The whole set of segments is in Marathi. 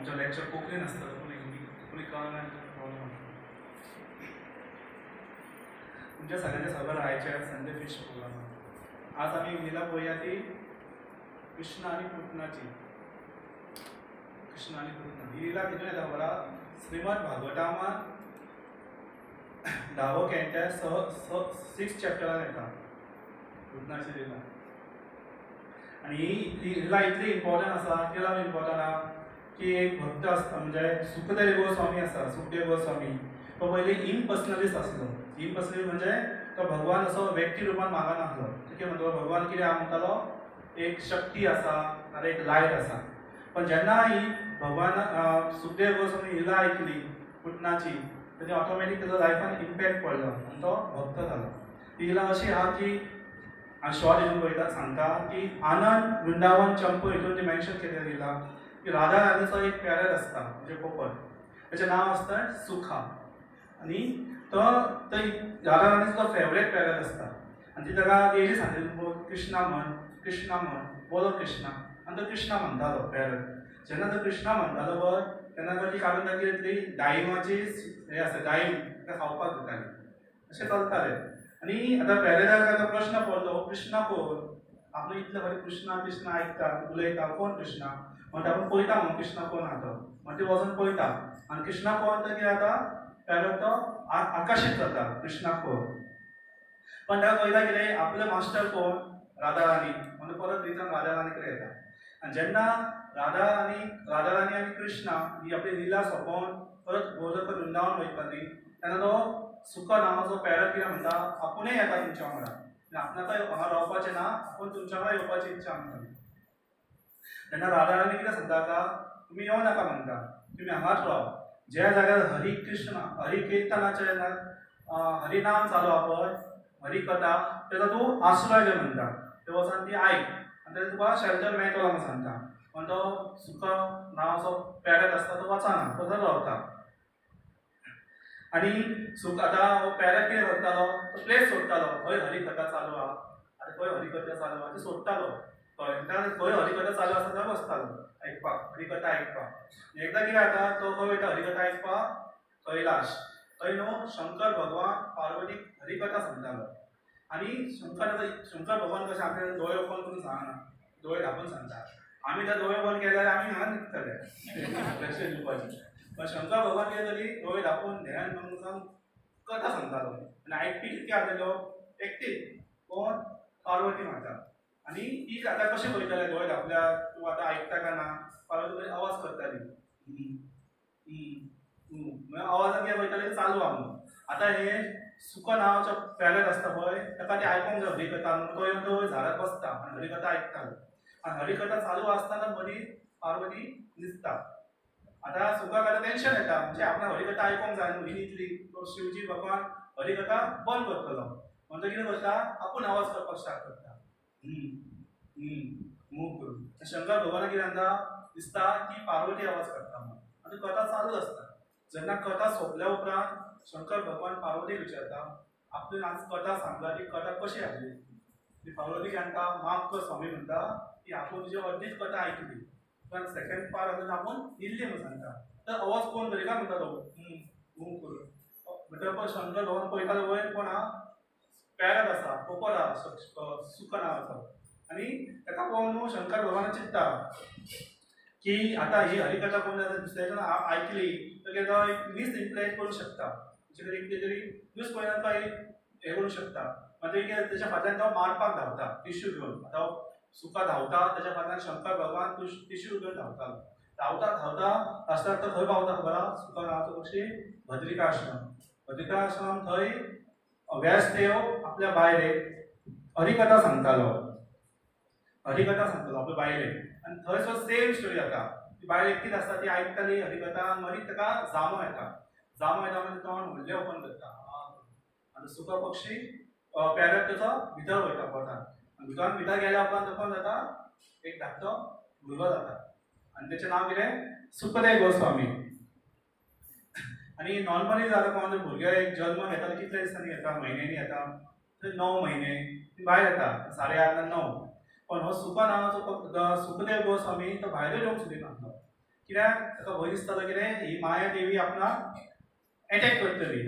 आमच्या लेक्चर कोंकणीन आसता कोणी कळना प्रॉब्लम तुमच्या सगळ्यांच्या सगळं राहायचे संजय फिश प्रोग्राम आज आम्ही लीला पळोवया ती कृष्ण आणि पुतनाची कृष्ण आणि पुतना ही लीला कितून येता बरा श्रीमद भागवतामात 10 कॅन्टा 6 चॅप्टरान येता पुतनाची लीला आणि ही लीला इतली इम्पॉर्टंट आसा कित्याक इम्पॉर्टंट आहा की एक भक्त आसता म्हणजे सुखदेव गोस्वामी आसा सुखदेव गोस्वामी तो पयलीं इम्पर्सनलिस्ट आसलो इम्पर्सनलिस्ट म्हणजे तो भगवान असो व्यक्ती रुपान मागनासलो कितें म्हणटलो भगवान कितें म्हणटालो एक शक्ती आसा नाल्यार एक लायट आसा पण जेन्ना ही भगवान सुखदेव गोस्वामी लीला आयकली पुतनाची तेणे ऑटोमॅटीक तेजो लायफान इम्पॅक्ट पडलो आनी तो भक्त जालो ही लीला अशी आहा की शॉर्ट हितून पळयता सांगता की आनंद वृंदावन चंपू हितून ती मेन्शन केलेली लीला की राधा राणीचो एक पॅरट आसता म्हणजे पोपट त्याचें नांव आसता सुखा आनी तो राधा राणीचो तो फेवरेट पॅरट आसता आनी ती ताका डेली सांगता कृष्णा म्हण बोलो कृष्णा आनी तो कृष्णा म्हणटालो पॅरट जेन्ना तो कृष्णा म्हणटालो पळय तेन्ना ती काडून ताकी ती डाळिंबाची हें आसा डाळिंब ताका खावपाक दिताली अशें चलतालें आनी आतां पॅरटाक ताका प्रश्न पडलो कृष्णा कोण आपलो इतले बरें कृष्णा कृष्णा आयकता उलयता कोण कृष्णा म्हणटा आपूण पळयता म्हणून कृष्णा कोण आहा तो म्हणून ती वचून पळयता आनी कृष्णा कोण तर कितें जाता पॅरट तो आकर्शीत जाता कृष्णा कोण पण ताका पळयता कितें आपलो मास्टर कोण राधा राणी म्हणून परत रिटर्न राधा राणी कडेन येता आनी जेन्ना राधा राणी आनी कृष्णा ही आपली लीला सोंपोवन परत गोलोक वृंदावन वयतली तेन्ना तो सुका नांवाचो पॅरट कितें म्हणटा आपुणूय येता तुमच्या वांगडा आपणाकाय हांगा रावपाचें ना आपूण तुमच्या वांगडा येवपाची इच्छा म्हणटा तेन्ना राधा राणी कितें सांगता ताका तुमी येवं नाका म्हणटा तुमी हांगाच राव ज्या जाग्यार हरी कृष्ण हरी किर्तनाचें हरिनाम चालू आहा पळय हरिकथा तेजो तूं आश्रय घे म्हणटा ते वचून ती आयक आनी तें तुका शेल्टर मेळटलो म्हणून सांगता पूण तो सुका नांवाचो पॅरट आसता तो वचना तो थंय रावता आनी आतां पॅरट कितें करतालो तो प्लेस सोडटालो खंय हरिकथा चालू आहा आनी खंय हरिकथा चालू आहा ती सोडटालो खंय हरिकथा चालू आसा थंय बसतालो आयकपाक हरिकथा आयकपाक एकदां कितें जाता तो खंय वयता हरिकथा आयकपाक कैलाश थंय न्हू शंकर भगवान पार्वतीक हरिकथा सांगतालो आनी शंकर भगवान कशें आपले दोळे ओपन करून सांगना दोळे धांपून सांगता आमी जर दोळे बंद केले जाल्यार आमी हांगा न्हिदतले लक्ष दिवपाचें पण शंकर भगवान कितें तरी दोळे धांपून ध्यान करून कथा सांगतालो आनी आयकपी कितके आसलेलो एकटी कोण पार्वती माता आनी ती आतां कशें पळयताले दोळे धांपल्यार तूं आतां आयकता काय ना पार्वती आवाज करताली आवाजान कितें पळयताले चालू आहा म्हणून आतां हे सुका नांवाचो पॅरट आसता पळय ताका ती आयकूंक जाय हरिकथा म्हणून तो येवन तो झाडार बसता आनी हरिकथा आयकतालो आनी हरिकथा चालू आसतना मदीं पार्वती न्हिदता आतां सुकाक आतां टेन्शन येता म्हणजे आपणाक हरिकथा आयकूंक जाय न्हू ही न्हिदली तो शिवजी भगवान हरिकथा बंद करतलो म्हणून तो कितें करता आपूण आवाज करपाक स्टार्ट करता मूव करून शंकर भगवानाक कितें जाता दिसता की पार्वती आवाज करता म्हणून आनी कथा चालू आसता जेन्ना कथा सोंपल्या उपरांत शंकर भगवान पार्वतीक विचारता आपली आज कथा सांगला ती कथा कशी आसली ती पार्वती सांगता माफ कर स्वामी म्हणटा की आपूण तुजी अर्दीच कथा आयकली पण सेकंड पार्ट आसून आपूण न्हिदली म्हणून सांगता तर आवाज कोण तरी काय म्हणटा तो मूव करून म्हणटा शंकर भगवान पळयतालो वयर कोण आहा पॅरट आसा पोपट आहा सुका नांवाचो आनी ताका पळोवन न्हू शंकर भगवान चिंतता की आतां ही हरिकथा कोण दुसऱ्याच्यान आयकली तर तो एक मिस इम्प्लायज करूं शकता म्हणजे कितें तरी मिसपळयनात तो हें करूं शकता म्हणजे तेच्या फाटल्यान तो मारपाक धांवता टिश्यू घेवन आतां सुका धांवता तेच्या फाटल्यान शंकर भगवान टिश्यू घेवन धांवतालो धांवता लास्टाक तो खंय पावता खबर आहा सुका नांवाचो पक्षी भद्रिका आश्रम थंय व्यासदेव आपल्या बायलेक हरिकथा सांगतालो आपल्या बायलेक आनी थंयसर सेम स्टोरी जाता ती बायल एकटीच आसता ती आयकताली हरिकथा मदींच ताका जामो येता म्हणजे तोंड व्हडलें ओपन करता आनी सुका पक्षी पॅरट तेचो भितर वयता पोटान भितर गेल्या उपरांत ओपन जाता एक धाकटो भुरगो जाता आनी तेचें नांव कितें सुखदेव गोस्वामी आनी नॉर्मली जाता कोण भुरगे एक जल्म घेता कितल्या दिसांनी येता म्हयन्यांनी येता 9 महिने ती भायर येता 8:30 9 पण हो सुका नांवाचो सुखदेव गोस्वामी तो भायर येवंक सुद्दां नासलो कित्याक ताका भंय दिसतालो कितें ही माया देवी आपणाक अटॅक करतली,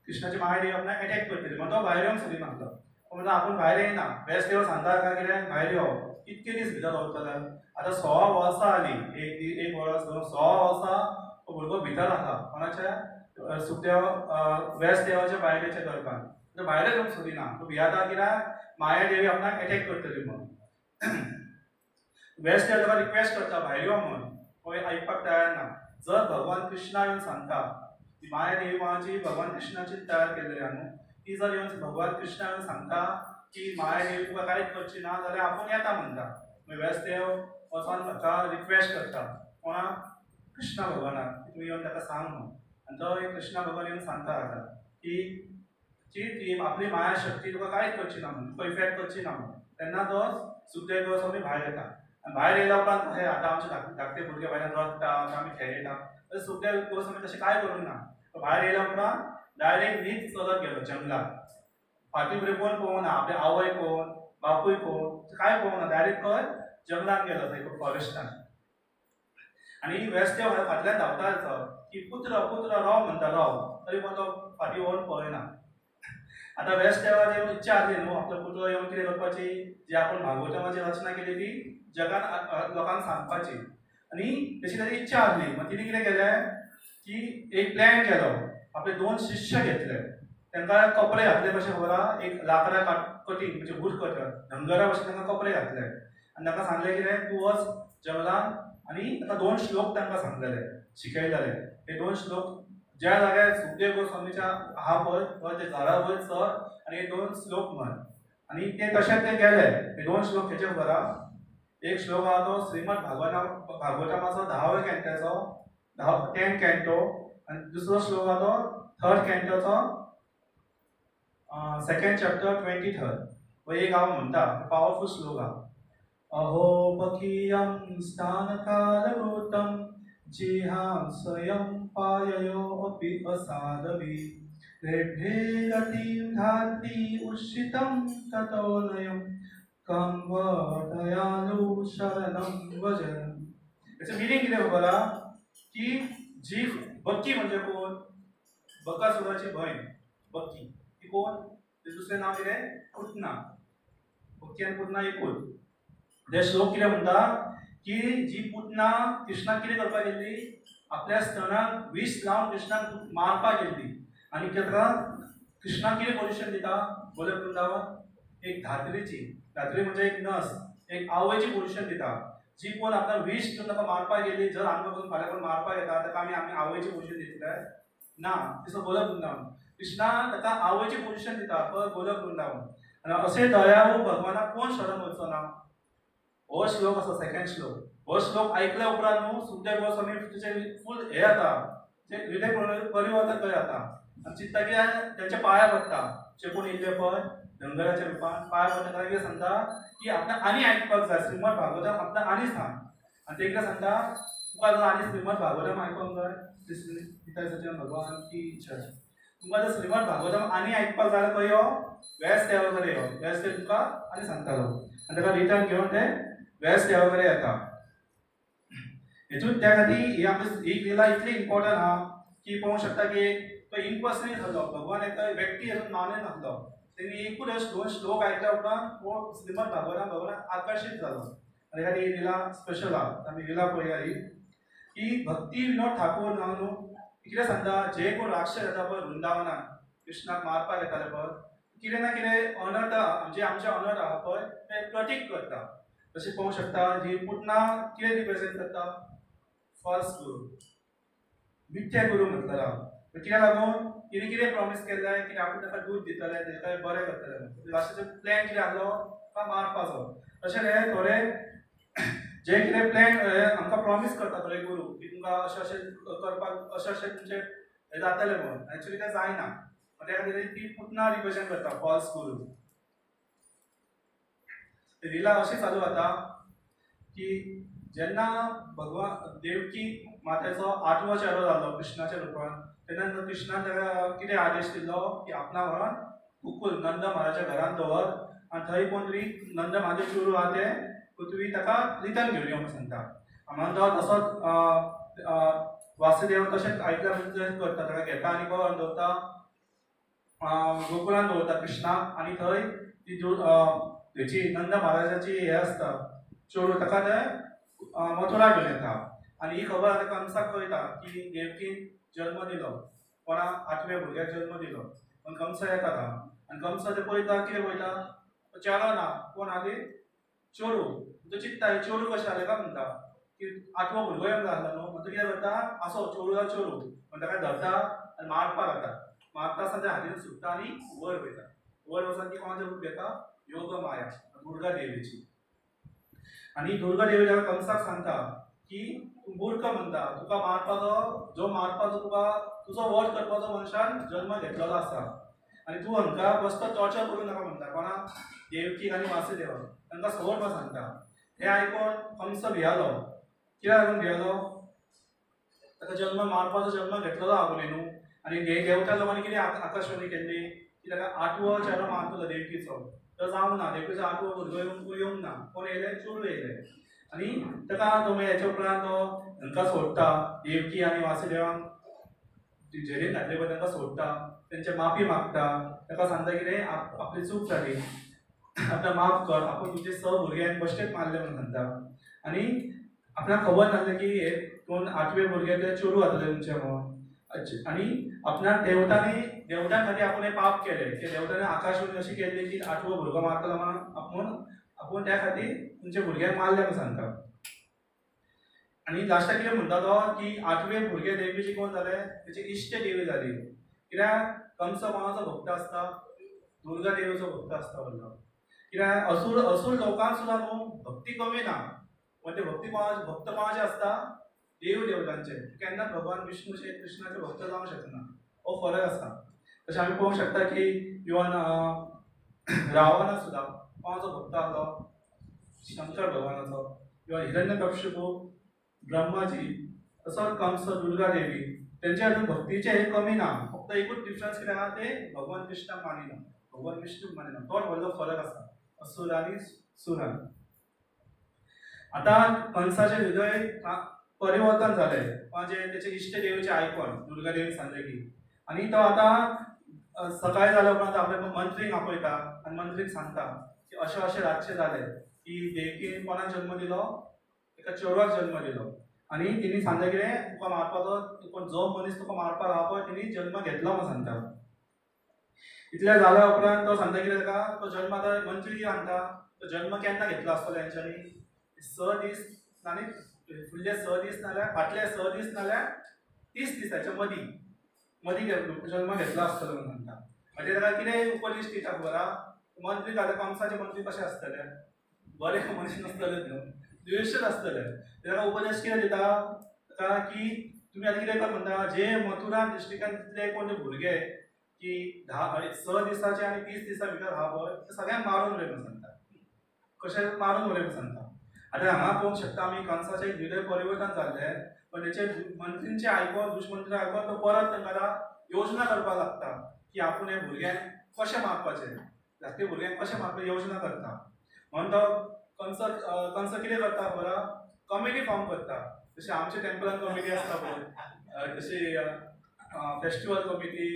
कृष्णाची माया देवी आपणाक अटॅक करतली म्हणून तो भायर येवंक सोदिनासलो. म्हणून आपूण भायर येयना, व्यासदेव सांगता ताका कितें भायर यो, कितके दीस भितर रावतलो. आतां 6 वर्सां जालीं, एक वर्स 6 वर्सां तो भुरगो भितर आसा कोणाच्या सुखदेव व्यासदेवाच्या बायलेच्या गर्भान. तो भायर येवंक सोदिना, तो भियाता कित्याक माया देवी आपणाक अटॅक करतली म्हणून. व्यासदेव ताका रिक्वेस्ट करता भायर यो म्हणून, पळय आयकपाक तयार ना. जर भगवान कृष्णा येवन सांगता, ती माया देवी कोणाची भगवान कृष्णाची तयार केल्ली आहा न्हू, ती जर येवन भगवान कृष्णा येवन सांगता की माया देवी तुका कांयच करची ना जाल्यार आपूण येता म्हणटा. मागीर व्यासदेव वचोन ताका रिक्वेस्ट करता कोणाक, कृष्णा भगवानाक, तूं येवन ताका सांग म्हणून. आनी तो कृष्णा भगवान येवन सांगता ताका की ती आपली माया शक्ती तुका कांयच करची ना म्हणून, तुका इफेक्ट करची ना म्हणून. तेन्ना तो सुखदेव गोस्वामी भायर येता. आनी भायर येयल्या उपरांत हे आतां आमचे धाकटे भुरगे भायल्यान रडटा, आमी खेळटा, सुखदेव गोस्वामी तशें कांय करूंक ना. तो भायर येयल्या उपरांत डायरेक्ट न्हीद चलत गेलो जंगलात. फाटीं फुडें कोण पळोवना, आपले आवय कोण, बापूय कोण, कांय पळोवना, डायरेक्ट खंय जंगलात गेलो थंय फॉरेस्टान. आनी व्यासदेव फाटल्यान धांवता की पुत्र पुत्र राव म्हणटा राव, तरी पूण तो फाटीं वळून पळयना. आतां व्यासदेवाची इच्छा आसली न्हू आपलो पुतळो येवन कितें करपाची, जी आपूण भागवताची रचना केली ती जगान लोकांक सांगपाची, आनी तशी ताची इच्छा आसली. मग तिणें कितें केलें की एक प्लॅन केलो, आपले 2 शिष्य घेतले, तांकां कपडे घातले कशें खबर आहा, एक लांकडा कटींग म्हणजे वूड कटर धंगरा भशेन तांकां कपडे घातले. आनी तांकां सांगलें कितें तूं वच जंगलान, आनी ताका 2 श्लोक तांकां सांगलेले, शिकयलेले. हे 2 श्लोक ज्या जाग्यार सुखदेव गोस्वामीच्या आहा पळय ते झाडा वयर चड आनी हे 2 श्लोक म्हण. आनी ते तशेंच ते गेले. हे 2 श्लोक हेचे खबर आहा, एक श्लोक आहा तो श्रीमद भागवतमाचो 10व्या कॅन्टाचो 10th कॅन्टो, आनी दुसरो श्लोक आहा तो 3rd कॅन्टोचो 2nd चॅप्टर 23rd. हो एक हांव म्हणटा, पावरफूल श्लोक आहा. अहो पखियं स्थानकालकृतं जिहां स्वयं पाययो अपि असाधवी रेड्ढे गतिं धाति उषितं ततोनयं कं वदयालु शरणं वजनं. याचं मिनिंग कितें खबर आहा की जी बक्की म्हणजे कोण, बकासुराची भयण बक्की, ती कोण, ते दुसरें नांव कितें पुतना. बक्की आनी पुतना एकूच. ते श्लोक कितें म्हणटा की जी पुतना कृष्णाक कितें करपाक गेल्ली, आपल्या स्तनाक विष लावन कृष्णाक मारपाक गेल्ली. आनी ताका कृष्णाक कितें पोजिशन दिता गोलोक वृंदावन, एक धात्री म्हणजे एक नस, एक आवयची पोजिशन दिता. जी कोण आपल्याक विष दिवन ताका मारपाक गेल्ली, जर आमकां कोण फाल्यां कोण मारपाक येता ताका आमी आवयची पोजिशन दितले ना, तिसो गोलोक वृंदावन. कृष्णा ताका आवयची पोजिशन दिता पर गोलोक वृंदावन. आनी अशें दयाळू भगवानाक कोण शरण वचचो ना. हो श्लोक आसा 2nd श्लोक. हो श्लोक आयकल्या उपरांत न्हू सुखदेव गोस्वामी तुजे फूल हे जाता, हृदय परिवर्तन कशें जाता. आनी चिंतता की तेंच्या पांयां पडटा, जे कोण येयले पळय धंगराच्या रुपान पांयां पडटा. ताका कितें सांगता की आपणाक आनी आयकपाक जाय, श्रीमद भागवतम आपणाक आनी सांग. आनी ते कितें सांगता, तुका जर आनी श्रीमद भागवतम आयकूंक जाय, पिता सचिन भगवान की जय, तुका जर श्रीमद भागवतम आनी आयकपाक जाय खंय यो, व्यासदेवा कडेन यो. व्यासदेव तुका आनी सांगतालो. आनी ताका रिटर्न घेवन ते व्यासदेवा कडेन येता. हेतून त्या खातीर ही आमची ही लीला इतली इम्पॉर्टंट आहा की पळोवंक शकता की तो इम्पर्सनली जालो, भगवान एक व्यक्ती हेतून मानून नासलो. तेणी एकूच 2 श्लोक आयकल्या उपरांत हो श्रीमद भगवान आकर्शीत जालो. आनी ह्या ही लीला स्पेशल आहा. आमी लीला पळया ही की भक्ती विनोद ठाकूर न्हू कितें सांगता, जे कोण राक्षस येता पळय वृंदावनान कृष्णाक मारपाक येताले पळय, कितें ना कितें अनर्थ म्हणजे आमचे अनर्थ आहा पळय ते प्रतीक करता. तशें पळोवंक शकता जी पुतना कितें रिप्रेझेंट करता, फॉल्स गुरू, मिथ्या गुरू म्हटलेलो. कित्याक लागून तिणें कितें प्रॉमिस केल्लें की आपूण ताका दूध दितलें, ताका बरें करतलें. लास्टाचो प्लॅन कितें आसलो, ताका मारपाचो. तशें हे थोडे जे कितें प्लॅन आमकां प्रॉमिस करता थोडे गुरू की तुमकां अशें अशें करपाक अशें तुमचें हें जातलें म्हणून, एक्चुअली तें जायना. त्या खातीर ती पुतना रिप्रेझेंट करता, फॉल्स गुरू. लीला अशी चालू जाता की जेन्ना भगवान देवकी मातेचो 8वो चेडो जालो कृष्णाच्या रुपान, तेन्ना कृष्णान ताका कितें आदेश दिलो की आपणाक व्हरोन गोकुल नंद महाराजाच्या घरांत दवर, आनी थंय कोण तरी नंद महाराज चेडूं आहा ते पृथ्वी ताका रिटर्न घेवन यो म्हणून सांगता. म्हणून तो तसोच वासुदेव तशेंच आयकल्या म्हणजे करता ताका घेता आनी गोवान दवरता गोकुळान दवरता कृष्णाक आनी थंय ती हेची नंद महाराजाची हे आसता चेडूं ताका ते मथुरा घेवन येता आनी ही खबर आतां कंसाक कळटा की देवकीन जल्म दिलो कोणाक 8व्या भुरग्याक जल्म दिलो पण कंस येता आनी कंस ते पळयता कितें पळयता चेडो ना कोण आली चेडूं तो चित्ता ही चेडूं कशें जालें काय म्हणटा की 8वो भुरगो येवंक जाय न्हू म्हणटा कितें करता आसो चेडूं चेडूं म्हण ताका धरता आनी मारपाक जाता मारता आसतना ते हातीन सुट्टा आनी वयर वयता वयर वचून ती कोणाचें रूप घेता योग माया दुर्गा देवीची आनी दुर्गा देवी ताका कंसाक सांगता की तूं मूर्ख म्हणटा तुका मारपाचो जो मारपाचो तुका तुजो वध करपाचो मनशान जल्म घेतलेलो आसा आनी तूं हांकां बसतो टॉर्चर करूं नाका म्हणटा कोणाक देवकी आनी वासुदेव तांकां सोडपा सांगता हें आयकोन कंस भियालो कित्याक लागून भियालो ताका जल्म मारपाचो जल्म घेतलेलो आगोले न्हू आनी देवता लोकांनी कितें आकाशवाणी केल्ली की ताका 8वो चेडो मारतलो देवकीचो तो जावंक ना देवकीचो 8वो भुरगो येवंक ना कोण येयले चेडूं येयले आनी ताका तो मागीर हेच्या उपरांत तो हांकां सोडटा देवकी आनी वासुदेवाक झेलीन घातले पळय तांकां सोडटा तेंचे माफी मागता ताका सांगता कितें आपली चूक जाली आतां माफ कर आपूण तुजे स भुरग्यांक बेश्टेच मारले म्हणून सांगता आनी आपणाक खबर नासलें की हे कोण 8वे भुरगे ते चेडूं जातले तुमचे म्हणून आनी आपणाक देवतां खातीर आपूण हें पाप केलें की देवतांनी आकाशवाणी अशी केल्ली की 8वो भुरगो मारतलो म्हणून आपूण त्या खातीर तुमच्या भुरग्यांक मारले म्हणून सांगता आनी लास्टाक कितें म्हणटा तो की 8वे भुरगे देवीचे कोण जाले तेची इश्ट देवी जाली कित्याक कंस कोणाचो भक्त आसता दुर्गा देवीचो भक्त आसता म्हणटा कित्याक असुर लोकांक सुद्दां न्हू भक्ती कमी ना पण ते भक्ती भक्त कोणाचे आसता देवतांचे केन्ना भगवान विष्णू कृष्णाचे भक्त जावंक शकना हो फरक आसा तशें आमी पळोवंक शकता की इवन रावणाक सुद्दां कोणाचो भक्त आसलो शंकर भगवानाचो किंवा हिरण्यकश्यपू ब्रह्माजी तसोच कंस दुर्गा देवी तेंचे हातून भक्तीचे हे कमी ना फक्त एकूच डिफरन्स कितें आहा ते भगवान कृष्णाक मानिना भगवान विष्णूक मानिना तोच व्हडलो फरक आसा असुर आनी सुरान आतां कंसाचें हृदय परिवर्तन जालें म्हणजे तेचे इश्ट देवीचें आयकून दुर्गा देवीन सांगलें की आनी तो आतां सकाळी जाल्या उपरांत आपल्या मंत्रीक आपयता आनी मंत्रीक सांगता की अशें अशें रातचें जालें की देवकीन कोणाक जल्म दिलो एका चेडवाक जल्म दिलो आनी तिणी सांगलें कितें तुका मारपाचो जो मनीस तुका मारपाक आहा पळय तिणी जल्म घेतलो म्हणून सांगता इतलें जाल्या उपरांत तो सांगता कितें ताका तो जल्म आतां मंत्री सांगता तो जल्म केन्ना घेतलो आसतलो तेंच्यांनी 6 दीस आनी फुडले 6 दीस नाल्यार फाटले 6 दीस नाल्यार 30 दिसाच्या मदीं जल्म घेतलो आसतलो म्हणून सांगता म्हणजे ताका कितें उपदेश दिता खबर आहा मंत्री जाल्यार कंसाचे मंत्री कशें आसतले बरे मनीस नासतले न्हू द्वेशच आसतले ताका उपदेश कितें दिता ताका की तुमी आतां कितें कर म्हणटा जे मथुरा डिस्ट्रिक्टान तितले कोण भुरगे की 6 दिसाचे आनी 30 दिसा भितर आहा पळय ते सगळ्यांक मारून उडय म्हणून सांगता कशें मारून उडय म्हणून सांगता आतां हांगा पळोवंक शकता आमी कंसाचें हृदय परिवर्तन जाल्लें पण तेचे मंत्रींचे आयकोन दुश्मंत्री आयकोन तो परत तांकां योजना करपाक लागता की आपूण हे भुरग्यांक कशें मारपाचें धाकटे भुरग्यांक कशें मारपाचें योजना करता म्हणून तो कंस कितें करता खबर आहा कमिटी फॉर्म करता जशें आमच्या टेंपलान कमिटी आसता पळय तशी फेस्टिवल कमिटी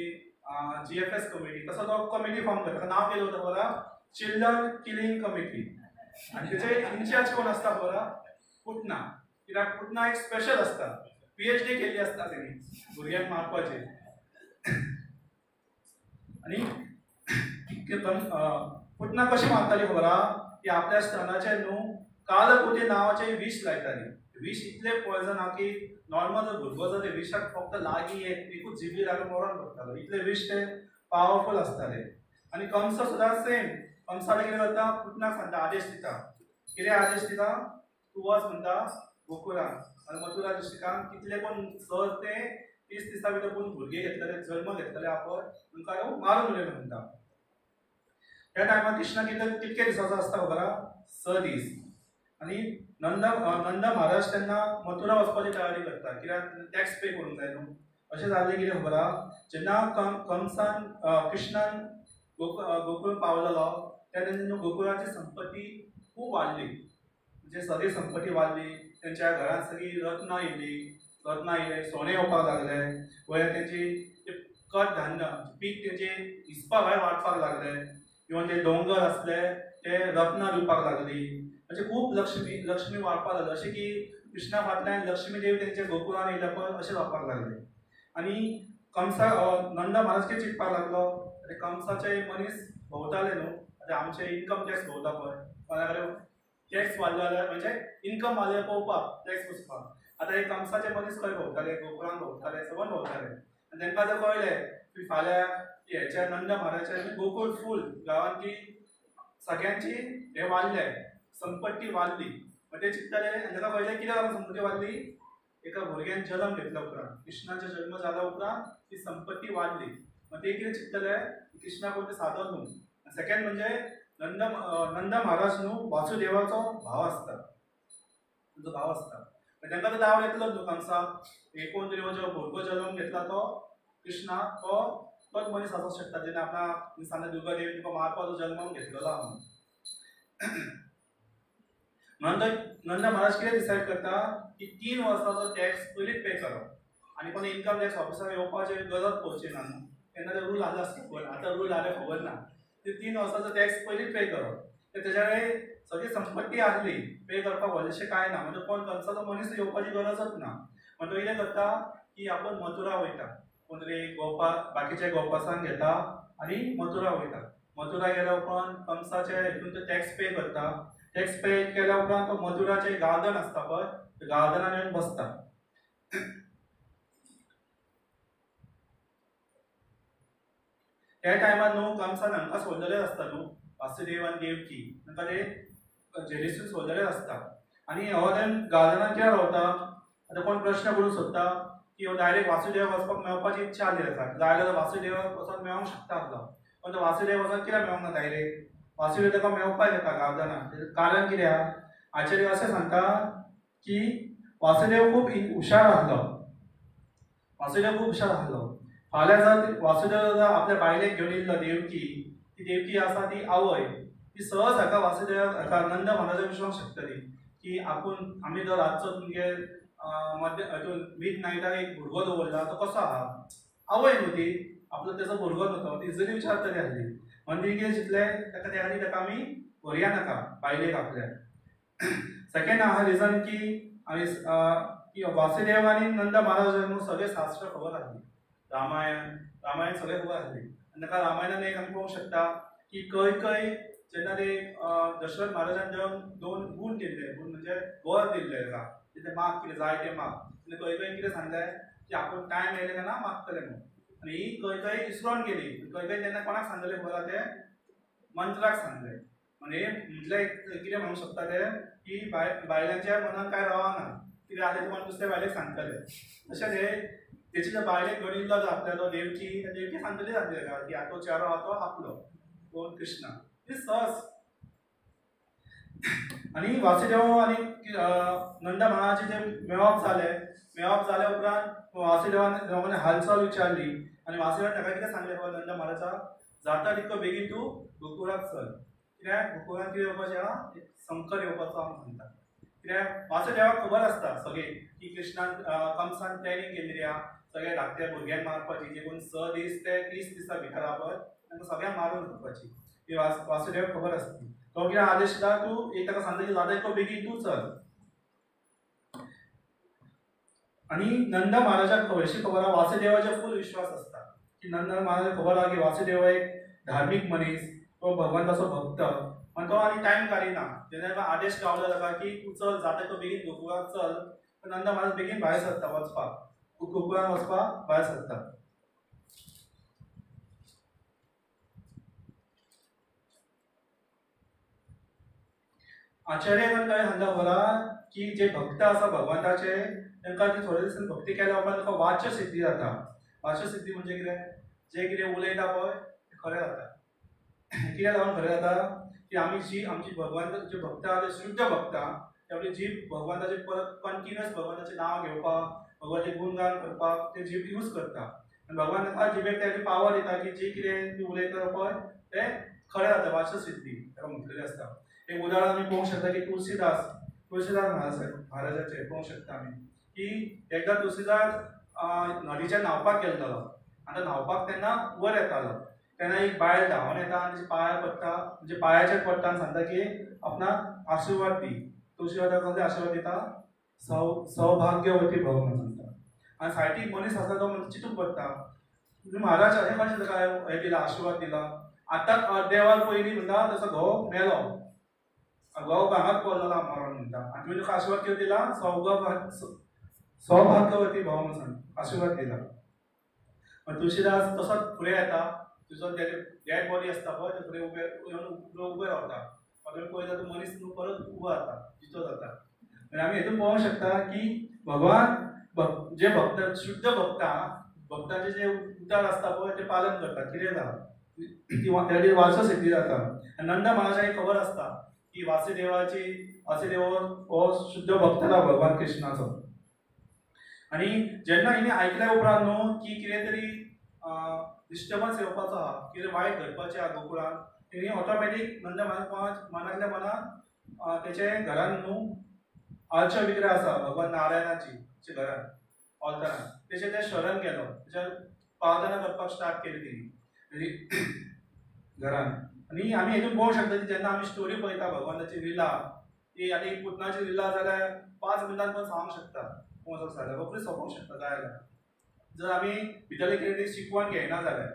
GFS कमिटी तसो तो कमिटी फॉर्म करता नांव केलें वता खबर आहा चिल्ड्रन किलिंग कमिटी आनी तेचे इन्चार्ज कोण आसता खबर आहा पुटना कित्याक पुटना एक स्पेशल आसता PhD केल्ली आसता तेणी भुरग्यांक मारपाची आनी पुटना कशी मारताली खबर आहा की आपल्या स्तनाचे न्हू कालकोटी नांवाचें विश लायताली विश इतलें पॉयझन आहा की नॉर्मल जो भुरगो जो ते विशाक फक्त लागीं एकूच जिबी लागून मरण पडटालो इतले विश ते पावरफूल आसताले आनी कंस सुद्दां सेम कंसाला कितें करता पुटनाक सांगता आदेश दिता कितें आदेश दिता तूं वच म्हणटा गोकुळान आनी मथुरा डिस्ट्रिक्टान कितले कोण 6 ते 30 दिसा भितर कोण भुरगे घेतलेले जल्म घेतलेले आपण तांकां मारून उडयलें म्हणटा त्या टायमार कृष्ण कितके दिसाचो आसता खबर आहा 6 दीस आनी नंद महाराज तेन्ना मथुरा वचपाची तयारी करता कित्याक टॅक्स पे करूंक जाय न्हू अशें जाल्लें कितें खबर आहा जेन्ना कंसान कृष्णान गोकुळ पावलेलो त्या तेन्ना गोकुळाची संपत्ती खूब वाडली म्हणजे सगळी संपत्ती वाडली तेंच्या घरांत सगळी रत्नां येयली रत्ना येयले, सोने येवपाक लागले, वयर तेंची कट धान्य पीक तेंचे हिसपा भायर वाडपाक लागले, किंवा ते दोंगर असले ते रत्ना दिवपाक लागली. म्हणजे खूब लक्ष्मी वाडपाक लागली. अशें की कृष्णा फाटल्यान लक्ष्मी देवी तेंच्या गोकुळान येयल्या पळय अशें जावपाक लागले. आनी कंसा नंद महाराज कितें चिंतपाक लागलो, कंसाचे मनीस भोंवताले न्हू, आतां आमचे इन्कम टॅक्स भोंवता पळय, कोणा कडेन टॅक्स वाडलो जाल्यार म्हणजे इन्कम वाडलें पळोवपाक टॅक्स वचपाक. आतां हे कंसाचे मनीस खंय भोंवताले, गोकुळान भोंवताले, सबंद भोंवताले. आनी तांकां जर कळलें की फाल्यां हेच्या नंद महाराजाच्या गोकुळ फूल गांवांत की सगळ्यांची हे वाडले, संपत्ती वाडली. ते चिंतताले आनी ताका कळलें कित्याक लागून संपत्ती वाडली, एका भुरग्यान जल्म घेतल्या उपरांत, कृष्णाचो जल्म जाल्या उपरांत ती संपत्ती वाडली. ते कितें चिंतताले, कृष्णा कोण ते सादर न्हू. सेकंड म्हणजे नंद महाराज न्हू वासुदेवाचो भाव आसता, तुजो भाव आसता. तांकां तो डावट येतलोच न्हू कंसाक, कोण तरी जो भुरगो जल्म घेतला तो कृष्णा तोच मनीस आसूंक शकता जेणे आपणा सांगता दुर्गा देवी तुका मारपाचो जल्म घेतलेलो आहा म्हणून. नंद महाराज कितें डिसायड करता की 3 वर्साचो टॅक्स पयलींच पे करप, आनी कोणी इन्कम टॅक्स ऑफिसाक येवपाची गरज पडची ना न्हू. तेन्ना ते रूल आसला खबर, आतां रूल आले खबर ना. ते 3 वर्साचो टॅक्स पयलींच पे करप. तेच्या कडेन सगळी संपत्ती आसली, पे करपाक व्हडलेशें कांय ना, म्हणजे कोण कंसाचो मनीस येवपाची गरजच ना. तो कितें करता की आपूण मथुरा वयता, कोण तरी गोपाक बाकीचे गोपासान घेता आनी मथुरा वयता. मथुरा गेल्या उपरांत कंसाचे हितून तो टॅक्स पे करता. टॅक्स पे केल्या उपरांत तो मथुराचें गार्डन आसता पळय, त्या गार्डनान येवन बसता. त्या टायमार न्हू कंसान हांकां सोडलेलेच आसता न्हू, वासुदेव आनी देवकी, तांकां ते जेलीसून सोडलेलेच आसता. आनी हो टायम गार्डनान कित्याक रावता, आतां कोण प्रश्न करूंक सोदता की हो डायरेक्ट वासुदेवाक वचपाक मेळपाची इच्छा आसली ताका, जाय जाल्यार वासुदेवाक वचोन मेळोंक शकता आसलो. पण तो वासुदेव वचोन कित्याक मेळोंक ना डायरेक्ट, वासुदेव ताका मेळपाक येता गार्डनान. कारण कित्याक आचार्य अशें सांगता की वासुदेव खूब हुशार आसलो, वासुदेव खूब हुशार आसलो. फाल्यां जर वासुदेव जर आपल्या बायलेक घेवन येयल्लो देवकी, ती देवकी आसा ती आवय, ती सहज हाका वासुदेव हाका नंद महाराजाक विश्वास शकतली की आपूण आमी जर रातचो तुमगे मध्य हातून मिड नायटाक एक भुरगो दवरला तो कसो आहा, आवय न्हू ती, आपलो तेचो भुरगो न्हू तो, ती इजिली विचारतली आसली. म्हणजे ती कितें चिंतलें ताका त्या खातीर ताका आमी व्हरया नाका बायलेक आपल्या. सेकेंड आहा रिजन की वासुदेव आनी नंद महाराजांक सगळे शास्त्र खबर आसली, रामायण सगळे खबर आसली. आनी ताका रामायणान एक आमी पळोवंक शकता की खंय जेन्ना ते दशरथ महाराजान 2 गूण दिल्ले, गूण म्हणजे वर दिल्ले ताका, ते माग कितें जाय तें माग. आनी खंय कितें सांगलें की आपूण टायम येयले तेन्ना मागतले म्हणून. आनी ही खंय इसरोन गेली, खंय तेन्ना कोणाक सांगलें खबर आहा तें, मंत्राक सांगलें. म्हणजे म्हटलें कितें म्हणूंक शकता ते की बायलांच्या मनान कांय रावना, कितें जालें ते कोण दुसऱ्या बायलेक सांगतले. अशें तेची जर बायलेक घेवन येयल्लो जर आपल्या तो देवकी सांगतली जातली ताका की तो चेडो आहा तो आपलो, कोण कृष्णा. ती सहज. आनी वासुदेव आनी नंद महाराजाचें जें मेळप जाल्या उपरांत वासुदेवान हालचाल विचारली, आनी वासुदेवान ताका कितें सांगलें खबर नंद महाराजाक, जाता तितको बेगीन तूं गोकुळाक चल, कित्याक गोकुळान कितें येवपाचें आहा, एक संकट येवपाचो आमी सांगता. कित्याक वासुदेवाक खबर आसता सगळें की कृष्णान कंसान प्लॅनिंग केल्ली आहा सगळ्या धाकट्या भुरग्यांक मारपाची, जे कोण 6 दीस ते 30 दिसा भितर आहा पळय तांकां सगळ्यांक मारून उडोवपाची, ही वासुदेवाक खबर आसता. तो कितें आदेश दिता, तूं एक ताका सांगता की जाता तितको बेगीन तूं चल. आनी नंद महाराजाक अशी खबर आहा, वासुदेवाचेर फूल विश्वास आसता की नंद महाराजाक खबर आहा की वासुदेव एक धार्मीक मनीस, तो भगवंताचो भक्त. पण तो आनी टायम काडिना, जेन्ना आदेश गावलो ताका की तूं चल, जाता तो बेगीन गोकुळाक चल, नंद महाराज बेगीन भायर सरता वचपाक, गोकुळान वचपाक भायर सरता. आचार्यान काय सांगता खबर आहा की जे भक्त आसा भगवंताचे तांकां ती थोडे दिसान भक्ती केल्या उपरांत ताका वाच्य सिद्धी जाता. वाच्य सिद्धी म्हणजे कितें, जे कितें उलयता पळय तें खरें जाता. कित्याक लागून खरें जाता की आमची भगवंताचे भक्त आहा ते शुद्ध भक्त आहा, ते आपली जीभ भगवंताचे परत कंटिन्युअस भगवंताचें नांव घेवपाक, भगवंताचें गुणगान करपाक ते जीभ यूज करता. आनी भगवान ताका जिबेक त्याची पावर दिता की जे कितें तूं उलयता पळय तें खरें जाता, वाच्य सिद्धी ताका म्हटलेलें आसता. एक उदाहरण आमी पळोवंक शकता की तुळशीदास महाराजाचें पळोवंक शकता आमी की एकदा तुळशीदास नदीच्या न्हांवपाक गेल्लो. आतां न्हांवपाक तेन्ना वर येतालो. तेन्ना एक बायल धांवन येता आनी ताच्या पांयार पडटा, म्हणजे पांयाचेर पडटा आनी सांगता की आपणाक आशिर्वाद दी. तुळशीदास कसले आशिर्वाद दिता? सौभाग्यवती भव म्हणून सांगता. आनी सायडीक मनीस आसा तो म्हणजे चिंतूक पडटा, महाराज अशें कशें ताका हें दिला, आशिर्वाद दिला. आतां अर्दे वर पयलीं म्हणटा तसो घोव मेलो, घोव भांगार पडलेलो मरण म्हणटा, आनी तुवें तुका आशिर्वाद कितें दिला? सौभाग्यवती भव म्हणून सांग आशिर्वाद दिला. तुळशीदास तसोच फुडें येता, तुजो डेड बॉडी आसता पळय ते फुडें उबे रावता. तुवें पळयता तो मनीस परत उबो जाता, जितो जाता. आनी आमी हेतून पळोवंक शकता की भगवान जे भक्त, शुद्ध भक्तांचे जे उतार आसता पळय ते पालन करता. कितें जाता तेजेर वारसो सिद्धी जाता. नंद महाराजाक खबर आसता की वासुदेव हो शुद्ध भक्त आसा भगवान कृष्णाचो. आनी जेन्ना हिणें आयकल्या उपरांत न्हू की कितें तरी डिस्टर्बन्स येवपाचो आहा, कितें वायट घडपाचें आहा गोकुळांत, तेणी ऑटोमॅटीक नंद महाराज मनांतल्या मनान तेचे घरान न्हू आर्च विग्रह आसा भगवान नारायणाची घरान ऑल्तरान, तेचे ते शरण गेलो, तेच्या प्रार्थना करपाक स्टार्ट केली तेणी घरान. आनी आमी हेतून पळोवंक शकता की जेन्ना आमी स्टोरी पळयता भगवानाची लिला, ती आतां एक पुतनाची लिला जाल्यार 5 मिनटांत पण सांगूंक शकता, पळोवंक जाल्यार रोखडीच सोंपोवंक शकता जाय जाल्यार. जर आमी भितरले कितें तरी शिकवण घेयना जाल्यार,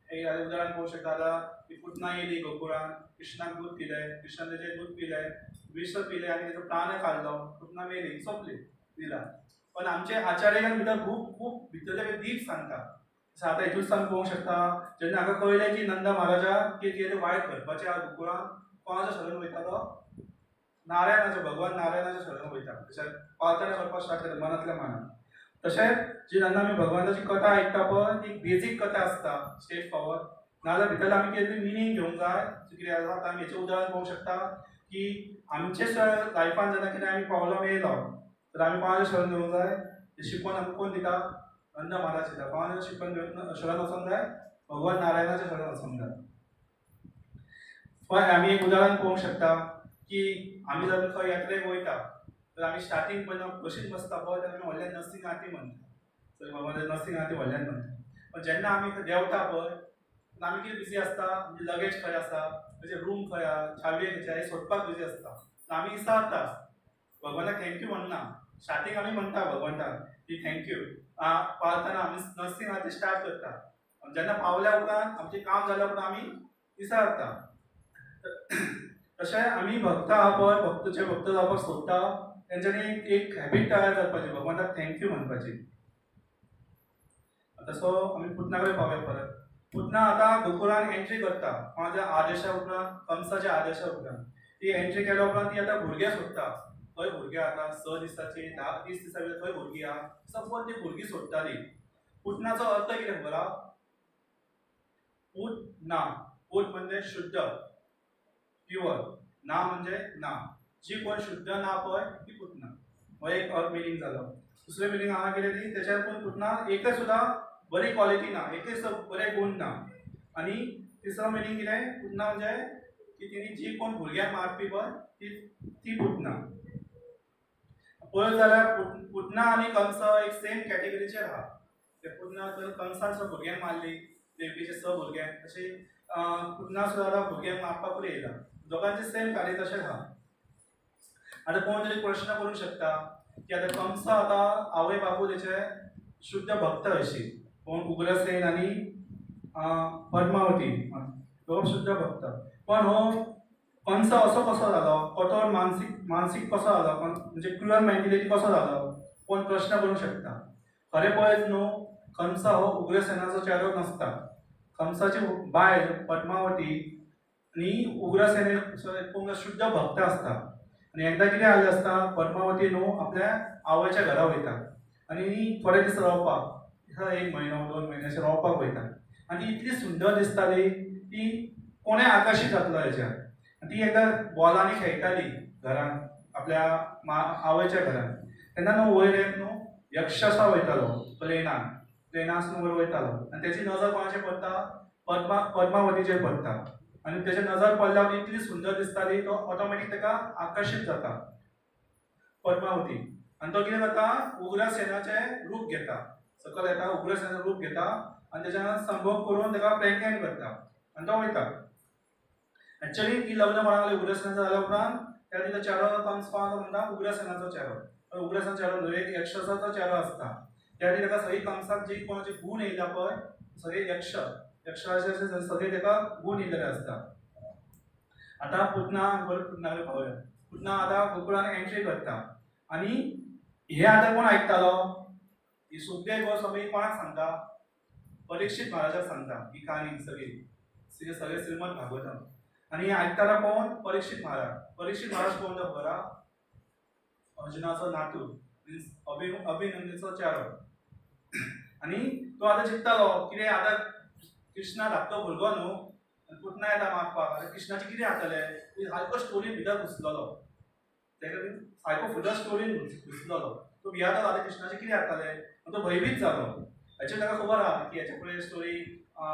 एक उदाहरण पळोवंक शकता जाल्यार ती पुतना येयली गोकुळान, कृष्णाक दूद दिलें, कृष्णान तेजें दूद पिलें, विष पिलें आनी तेजो प्राण काडलो, पुतना मेली, सोंपली लिला. पण आमचे आचार्यान भितर खूब भितरले डीप सांगता. आतां हेतूंच आमी पळोवंक शकता जेन्ना हाका कळलें की नंद महाराजाक कितें वायट घडपाचें आहा गोकुळान, कोणाच्या शरण वयता तो? नारायणाच्या, भगवान नारायणाच्या शरण वयता. तशें प्रार्थना करपाक स्टार्ट करता मनांतल्या मनान. तशेंच जेन्ना आमी भगवानाची कथा आयकता पळय ती बेजीक कथा आसता, स्ट्रेट फॉरवर्ड, नाजाल्यार भितर आमी कितें तरी मिनींग घेवंक जाय. कितें आसा आमी हेचें उदाहरण पळोवंक शकता की आमचे लायफान जेन्ना कितें आमी प्रॉब्लम येयलो तर आमी कोणाच्या शरण घेवंक जाय? तें शिकवण आमकां कोण दिता? नंद महाराज दिता. कोणाच्या शिकवण घेवन शरण वचोंक जाय? भगवान नारायणाच्या शरण वचोंक जाय. पण आमी एक उदाहरण पळोवंक शकता की आमी जर खंय यात्रेक वयता तर आमी स्टार्टींग पयलीं बशीन बसता पळय तेन्ना आमी व्हडल्यान नर्सिंग आरती म्हणटा, सर भगवान नर्सिंग आरती व्हडल्यान म्हणटा. पण जेन्ना आमी देंवता पळय आमी कितें बिजी आसता? म्हणजे लगेज खंय आसा, म्हणजे रूम खंय आहा, चावी खंयच्या, हे सोदपाक बिजी आसता. आमी विचारता भगवानाक थँक्यू म्हणना. स्टार्टींग आमी म्हणटा भगवंताक की थँक्यू, प्रार्थना आमी नर्सिंग आरती स्टार्ट करता. जेन्ना पावल्या उपरांत आमचें काम जाल्या उपरांत आमी विचारता. तशें आमी भक्त आहा पळय, भक्त जावपाक सोदता तेंच्यांनी एक हॅबीट तयार करपाची, भगवंताक थँक्यू म्हणपाची. तसो आमी पुतना कडेन पावया परत. पुतना आतां गोकुळान एंट्री करता कोणाच्या आदेशा उपरांत, कंसाच्या आदेशा उपरांत. ती एंट्री केल्या उपरांत ती आतां भुरगे सोदता. खंय भुरगे आतां 6 दिसाची 30 दिसां भितर खंय भुरगीं आहा, सपोज ती भुरगीं सोदताली. पुतनाचो अर्थ कितें खबर आहा? पूत ना. पूत म्हणजे शुद्ध, प्युअर. ना म्हणजे ना. जी कोण शुद्ध ना पळय ती पुतना. हो एक मिनींग जालो. दुसरें मिनींग हांगा कितें ती तेच्यार पूण पुतना एकच सुद्दां बरी क्वॉलिटी ना, एकच बरे गुण ना. आनी तिसरो मिनींग कितें? पुतना म्हणजे की तिणी जी कोण भुरग्यांक मारपी पळय ती पुतना. पळयत जाल्यार पुतना आनी कंस एक सेम कॅटेगरीचेर आहा. ते पुतना कंसान सुद्दां भुरग्यांक मारली, देवकीचे 6 भुरग्यांक, तशी पुतना सुद्दां भुरग्यांक मारपाकूच येयला. दोगांचे सेम कार्य तशेंच आहा. आतां कोण तरी प्रश्न करूंक शकता की आतां कंस आतां आवय बापूय तेचे शुद्ध भक्त अशी, कोण उग्रसेन आनी पद्मावती हो शुद्ध भक्त. पण हो कंस असो कसो जालो? कठोर मानसीक कसो जालो? म्हणजे क्रुअल मेंटॅलिटी कसो जालो? कोण प्रश्न करूंक शकता. खरें पळयत न्हू कंस हो उग्रसेनाचो चेडो नासता. कंसाची बायल पद्मावती आनी उग्रसेन शुद्ध भक्त आसता. आनी एकदां कितें जालें आसता, पद्मावती न्हू आपल्या आवयच्या घरा वयता आनी थोडे दीस रावपाक, 1 म्हयनो 2 म्हयने अशें रावपाक वयता. आनी ती इतली सुंदर दिसताली ती कोणें आकर्शीत जातलो हेच्यार. ती एकदां बॉलांनी खेळटाली घरान आपल्या आवयच्या घरान. तेन्ना न्हू वयर एक न्हू यक्ष असो वयतालो प्लेनान वयर वयतालो आनी तेची नजर कोणाचेर पडटा? पद्मावतीचेर पडटा. आनी तेची नजर पडल्यार इतली सुंदर दिसताली तो ऑटोमॅटीक ताका आकर्शीत जाता पद्मावती. आनी तो कितें करता उग्रसेनाचें रूप घेता, सकयल येता उग्रसेनाचें रूप घेता आनी तेच्या संभोग करून ताका प्रेग्नेंट करता आनी तो वयता. एक्चुअली ती लग्न कोणाक लागलें उग्रसेनाचो जाल्या उपरांत त्या तिचो चेडो कंसपाक म्हणटा उग्रसेनाचो चेडो. उग्रसेनाचो चेडो न्हय एक यक्षाचो चेडो आसता. त्या खातीर ताका सगळी कंसाक जी कोणाचे गूण येयला पळय सगळे यक्षाचे सगळे ताका गूण येयलेले आसता. आतां पुतना पुतना कडेन पावया. पुतना आतां गोकुळान एंट्री करता आनी हे आतां कोण आयकतालो? ही सुखदेव गोस्वामी कोणाक सांगता? परीक्षित महाराजाक सांगता ही काणी सगळी सगळे श्रीमद भागवतम. आनी आयकतालो कोण? परीक्षित महाराज. परीक्षित महाराज कोण तो खरा? अर्जुनाचो नातू मिन्स अभिनंदीचो चेडो. आनी तो आतां चिंततालो कितें आतां कृष्णा धाकटो भुरगो न्हू पुतना येता मागपाक आतां कृष्णाचें कितें जातलें सारको स्टोरीन भितर घुसलेलो. तेका सारको फुडल्या स्टोरीन घुसलेलो. तो भियातालो आतां कृष्णाचें कितें जातलें तो भयभीत जालो. एक्चुअली ताका खबर आहा की हेचे फुडें स्टोरी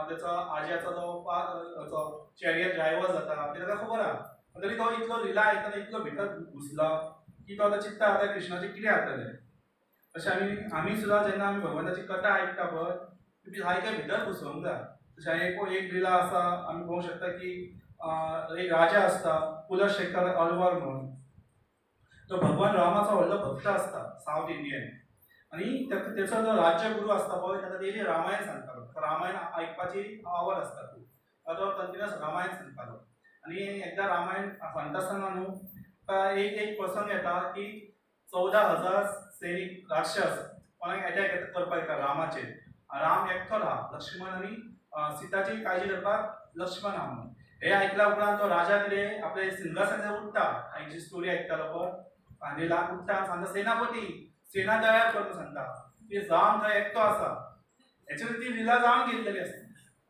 तेचो आज्याचो जो चॅरियट ड्रायव्हर जाता ते ताका खबर आहा. तरी तो इतलो रिला आयकताना इतलो भितर घुसला की तो आतां चिंतता आतां कृष्णाचें कितें जातलें. तशें आमी सुद्दां जेन्ना आमी भगवंताची कथा आयकता पळय ती सारकें भितर घुसोवंक जाय. तशें एक रिला आसा आमी पळोवंक शकता की एक राजा आसता कुलशेखर अलवर म्हणून. तो भगवान रामाचो व्हडलो भक्त आसता सावथ इंडियन. आनी तेचो जो राज्य गुरू आसता पळय ताका डेली रामायण सांगतालो. रामायण आयकपाची आवड आसता खूब. तो कंटिन्युअस रामायण सांगतालो. आनी एकदां रामायण सांगता आसतना न्हू एक प्रसंग येता की 14,000 सैनीक राक्षस कोणाक अटॅक करपाक येता रामाचेर. राम एकटोच आहा लक्ष्मण आनी सीताची काळजी करपाक लक्ष्मण आहा म्हणून. हे आयकल्या उपरांत तो राजा कितें आपले सिंहासनाचेर उठता. हांची स्टोरी आयकतालो पळय खांदेला उठता सांगता सेनापती सेना तयार करता सांगता की राम थंय एकटो आसा. एक्चुअली ती लिला जावन गेल्लेली आसता.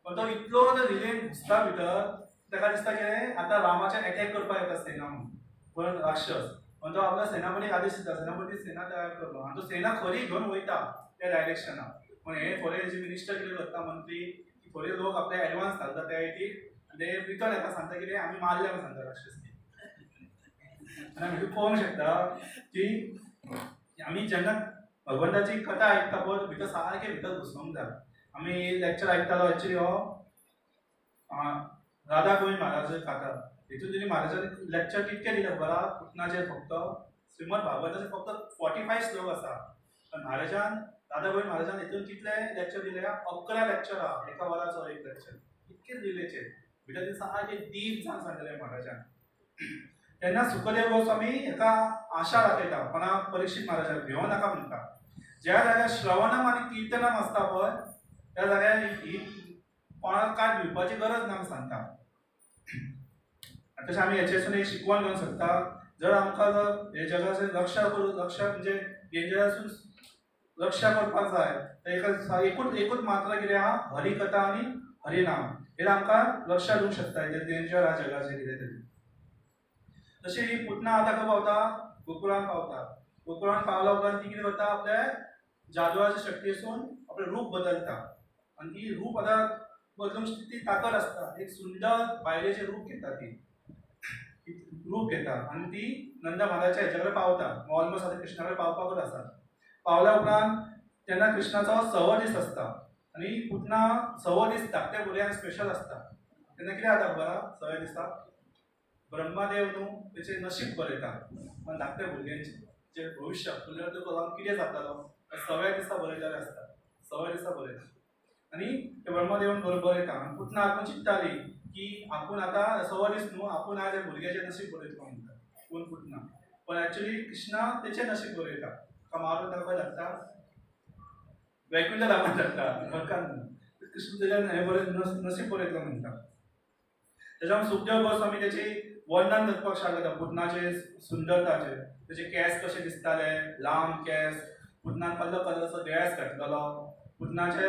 पण तो इतलो रिलेन घुसता भितर ताका दिसता कितें आतां रामाचेर अटॅक करपाक येता सेना म्हणून पण राक्षस. पण तो आपल्या सेनापतीक आदेश दिता सेनापती सेना तयार करलो आनी तो सेना खरी घेवन वयता त्या डायरेक्शनाक. पण हे थोडे जे मिनिस्टर कितें करता मंत्री की थोडे लोक आपले एडवान्स घालता त्या इटीक आनी ते रिटर्न येता सांगता कितें आमी मारले म्हणून सांगता राक्षस. आनी आमी पळोवंक शकता की आमी जेन्ना भगवंताची कथा आयकता पळय भितर सारकें भितर घुसोवंक जाय. आमी लेक्चर आयकतालो एक्चुअली हो राधा गोविंद महाराजाची कथा. हितून तरी महाराजान लेक्चर कितके दिले खबर आहा पुतनाचेर फक्त श्रीमद भागवताचे फक्त 45 श्लोक आसा. पण महाराजान राधा गोविंद महाराजान हितून कितले लेक्चर दिले? 11 लेक्चर आहा एका वराचो एक लेक्चर. इतके दिलेचे भितर ते सारके डीप जावन सांगलेले महाराजान. तेन्ना सुखदेव गोस्वामी हेका आशा दाखयता कोणाक? परीक्षित महाराजाक भिवो नाका म्हणटा. ज्या जाग्यार श्रवणम आनी कीर्तनम आसता पळय त्या जाग्यार ही कोणाक कांय भिवपाची गरज ना सांगता. तशें आमी हेचेसून एक शिकवण घेवंक शकता. जर आमकां जर हे जगाचें रक्षा म्हणजे डेंजरासून रक्षा करपाक जाय तर एकूच मात्र कितें आहा? हरिकथा आनी हरिनाम. हे आमकां रक्षा दिवंक शकता. हेजेर डेंजर आहा जगाचें कितें तरी. तशी ही पुतना आतां खंय पावता? गोकुळान पावता. गोकुळान पावल्या उपरांत ती कितें करता? आपल्या जादूवाच्या शक्तीसून आपलें रूप बदलता. आनी ती रूप आतां बदलूंक ती ताकद आसता. एक सुंदर बायलेचें रूप घेता ती रूप घेता आनी ती नंद महाराजाच्या हेच्या कडेन पावता. ऑलमोस्ट आतां कृष्णा कडेन पावपाकूच आसा. पावल्या उपरांत तेन्ना कृष्णाचो 6वो दीस आसता आनी पुतना 6वो दीस धाकट्या भुरग्यांक स्पेशल आसता. तेन्ना कितें जाता खबर आहा? 6व्या दिसाक ब्रह्मदेव न्हू तेचें नशीब बरयता. पण धाकट्या भुरग्यांचें जे भविश्य फुडल्या जावन कितें जातालो 6व्या दिसा बरयलेलें आसता. 6व्या दिसा बरयता आनी ते ब्रह्मदेवान बरयता. आनी पुतना आपूण चिंत्ताली की आपूण आतां 6वो दीस न्हू आपूण आज भुरग्याचें नशीब बरयतलो म्हणटा कोण पुतना. पण एक्चुअली कृष्णा तेचें नशीब बरयता. ताका मारून ताका खंय धाडटा? वैकुंठ धामांत धाडटा. नरकांत न्हू. कृष्ण तेजें हें नशीब बरयतलो म्हणटा. तेच्या सुखदेव गोस्वामी तेची वर्णन करपाक स्टार्ट करता पुतनाचे सुंदरताचे. तेचे केस कशे दिसताले लांब केस. पुतनान कसलो कलरचो ड्रेस घातलेलो. पुतनाचे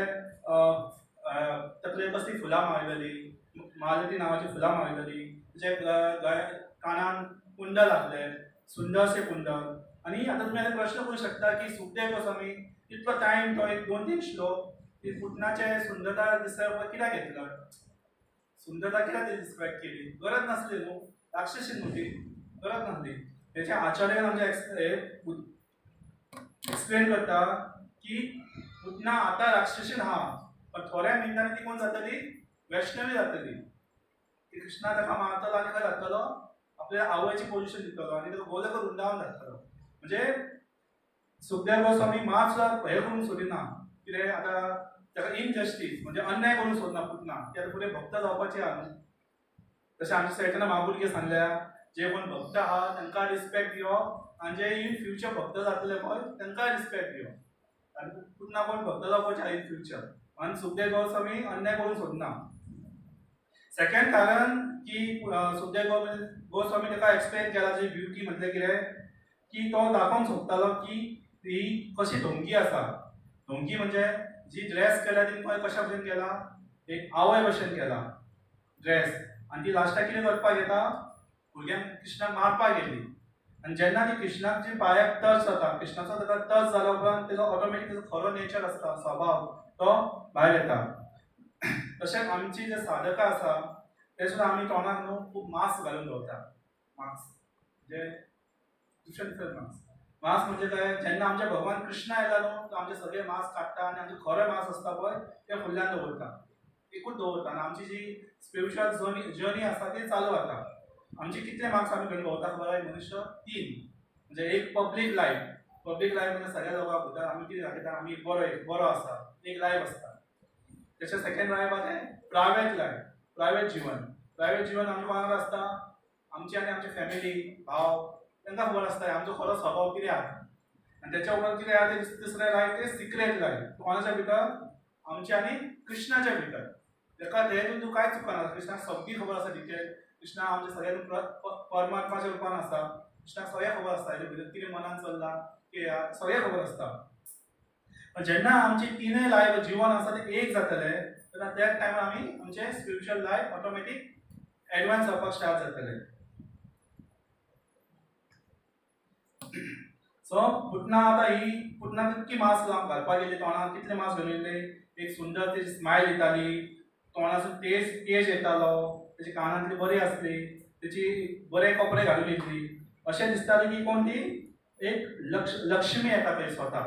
तकले कसली फुलां मारिल्ली मालती नांवाची फुलां मारिल्ली. तेचे कानान कुंडल घातले सुंदरशे कुंडल. आनी आतां तुमी आतां प्रश्न करूंक शकता की सुखदेव गोस्वामी इतलो टायम तो एक 2-3 श्लोक ती पुतनाचे सुंदरता दिसप कित्याक घेतलो? सुंदरता कित्याक ती डिस्क्रायब केली? गरज नासली न्हू. राक्षसी न्हू ती गरज नासली. तेच्या आचार्यान आमच्या एक्सप्लेन करता की पुतना आता राक्षसीन हा पण थोड्या मिनिटांनी ती कोण जातली वैष्णवी जातली. की कृष्णा ताका मारतलो आनी खंय जातलो आपल्या आवयची पोझिशन दितलो आनी ताका गोल करून वृंदावन धाडटलो. म्हणजे सुखदेव गोस्वामी मात सुद्दां हे करूंक सोदिना कितें आतां ताका इनजस्टीस म्हणजे अन्याय करूंक सोदना पुतना की आतां फुडें भक्त जावपाचें आहा न्हू. तशें आमच्या सायडीन महापुरुगे सांगल्या जे कोण भक्त आहा तांकां रिस्पेक्ट दिवप आनी जे इन फ्युचर भक्त जातले पळय तांकां रिस्पेक्ट दिवप आनी पुतना कोण भक्त जावपाचें आहा इन फ्युचर. आनी सुखदेव गोस्वामी अन्याय करूंक सोदना. सेकंड कारण की सुखदेव गोस्वामी ताका एक्सप्लेन केला जी ब्युटी म्हटलें कितें की तो दाखोवंक सोदतालो की ही कशी ढोंगी आसा. ढोंगी म्हणजे जी ड्रेस केला ती कशा भशेन केला एक आवय भशेन केला ड्रेस आनी ती लास्टाक कितें करपाक येता भुरग्यांक कृष्णाक मारपाक गेली आनी जेन्ना ती कृष्णाक जी पांयाक टच जाता कृष्णाचो ताका टच जाल्या उपरांत तेजो ऑटोमॅटीक तेजो खरो नेचर आसता स्वभाव तो भायर येता. तशेंच आमची जे साधकां आसा ते सुद्दां आमी तोंडाक न्हू खूब मास्क घालून दवरता. मास्क म्हणजे डिफरंट डिफरंट मास्क म्हणजे काय जेन्ना आमचे भगवान कृष्ण आयला न्हू तो आमचे सगळे मास्क काडटा आनी आमचे खरे मास्क आसता पळय ते फुडल्यान दवरता एकूच दवरता आनी आमची जी स्पिरिच्युअल जर्नी आसा ती चालू जाता. आमचे कितले मार्क्स आमी घेवन भोंवता खबर आसा मनुष्य 3 म्हणजे एक पब्लीक लायफ म्हणजे सगळ्या लोकांक भितर आमी कितें दाखयता आमी बरो आसा एक लायफ आसता. तशें सेकंड लायफ आसा तें प्रायवेट लायफ प्रायवेट जीवन आमच्या वांगडा आसता आमची आनी आमची फॅमिली भाव तांकां खबर आसता आमचो खरो स्वभाव कितें आहा आनी त्याच्या उपरांत कितें आहा तें दुसरें लायफ तें सिक्रेट लायफ कोणाच्या भितर आमचे आनी कृष्णाच्या भितर ताका तेतून तूं कांयच चुकना. कृष्णाक सगळी खबर आसा डिटेल कृष्णा आमच्या सगळ्यांनी परमात्माच्या रूपान आसा कृष्णाक सगळें खबर आसता हेजे भितर कितें मनान चल्लां कितें सगळें खबर आसता. पण जेन्ना आमची तिनूय लायफ जीवन आसा तें एक जातले तेन्ना त्या टायमार आमी आमचे स्पिरिच्युअल लायफ ऑटोमॅटीक एडवान्स जावपाक स्टार्ट जातले. सो पुतना आतां ही पुतना कितकी मास्क घालपाक गेली तोंडाक कितले मास्क घालून येयले एक सुंदर तेजी स्मायल येताली तोंडासून तेज येतालो तेजी कानांतली बरी आसली तेची बरे कपडे घालून येतली अशें दिसतालें की कोण ती एक लक्ष्मी येता पळय स्वता.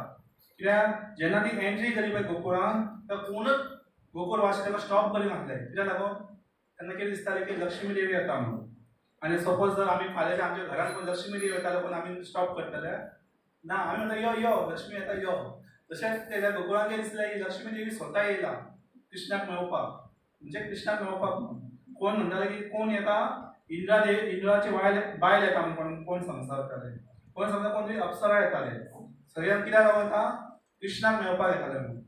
कित्याक जेन्ना ती एंट्री केली पळय गोकुळान तर कोणूच गोकुळवासी ताका स्टॉप करी नासले कित्याक लागून तेन्ना कितें दिसतालें की लक्ष्मी देवी येता म्हणून. आनी सपोज जर आमी फाल्यां आमच्या घरान कोण लक्ष्मी देवी येता जाल्यार आमी स्टॉप करतले ना आमी म्हणटा यो लक्ष्मी येता यो. तशेंच त्या गोकुळान कितें दिसलें की लक्ष्मी देवी स्वता येयला कृष्णाक मेळोवपाक म्हणजे कृष्णाक मेळोवपाक कोण म्हणटाले की कोण येता इंद्राची बायल येता म्हणून कोण सांगताले कोण सांगता कोण तरी अप्सरा येताले सगळ्यांक कित्याक लागून येता कृष्णाक मेळोवपाक येताले म्हणून.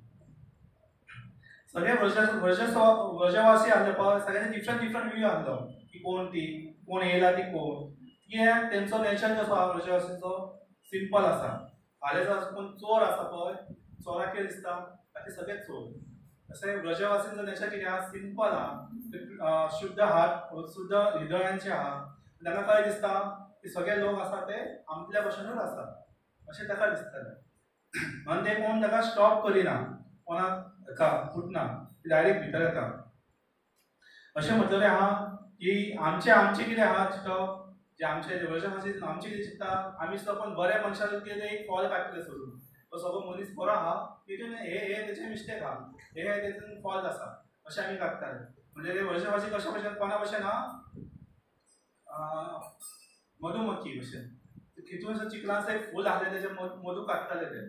सगळे व्रजवासी आसले पळय सगळ्यांनी डिफरंट व्यू आहलो की कोण ती कोण येयला ती कोण कित्याक तेंचो नेचर कसो आहा व्रजवासीचो सिंपल आसा. फाल्यां जर कोण चोर आसा पळय चोराक कितें दिसता ते सगळे चोर. तशें व्रजवासींचो नेचर कितें आहा सिंपल आहा शुद्ध हात शुद्ध हृदयांचे आहा ताका काय दिसता की सगळे लोक आसा ते आपल्या भशेनूच आसा अशें ताका दिसतालें. म्हणून ते कोण ताका स्टॉप करिना कोणाक ताका पुतना डायरेक्ट भितर येता. अशें म्हटलेलें आहा की आमचे कितें आहा चिंतप जे आमचे व्रजवासी आमचे कितें चिंतता आमी सुद्दां कोण बऱ्या मनशाक कितें एक फॉल काडटले सोडून तो सगळो मनीस बरो आहा तितून हे तेचे मिस्टेक आहा हे तेतून फॉल्ट आसा अशें आमी काडटाले. म्हणजे ते व्रजवासी कशा भशेन कोणा भशेन आहा मधुमक्खी भशेन तितून चिकलांचो एक फूल आहलें तेजे मधू काडटाले ते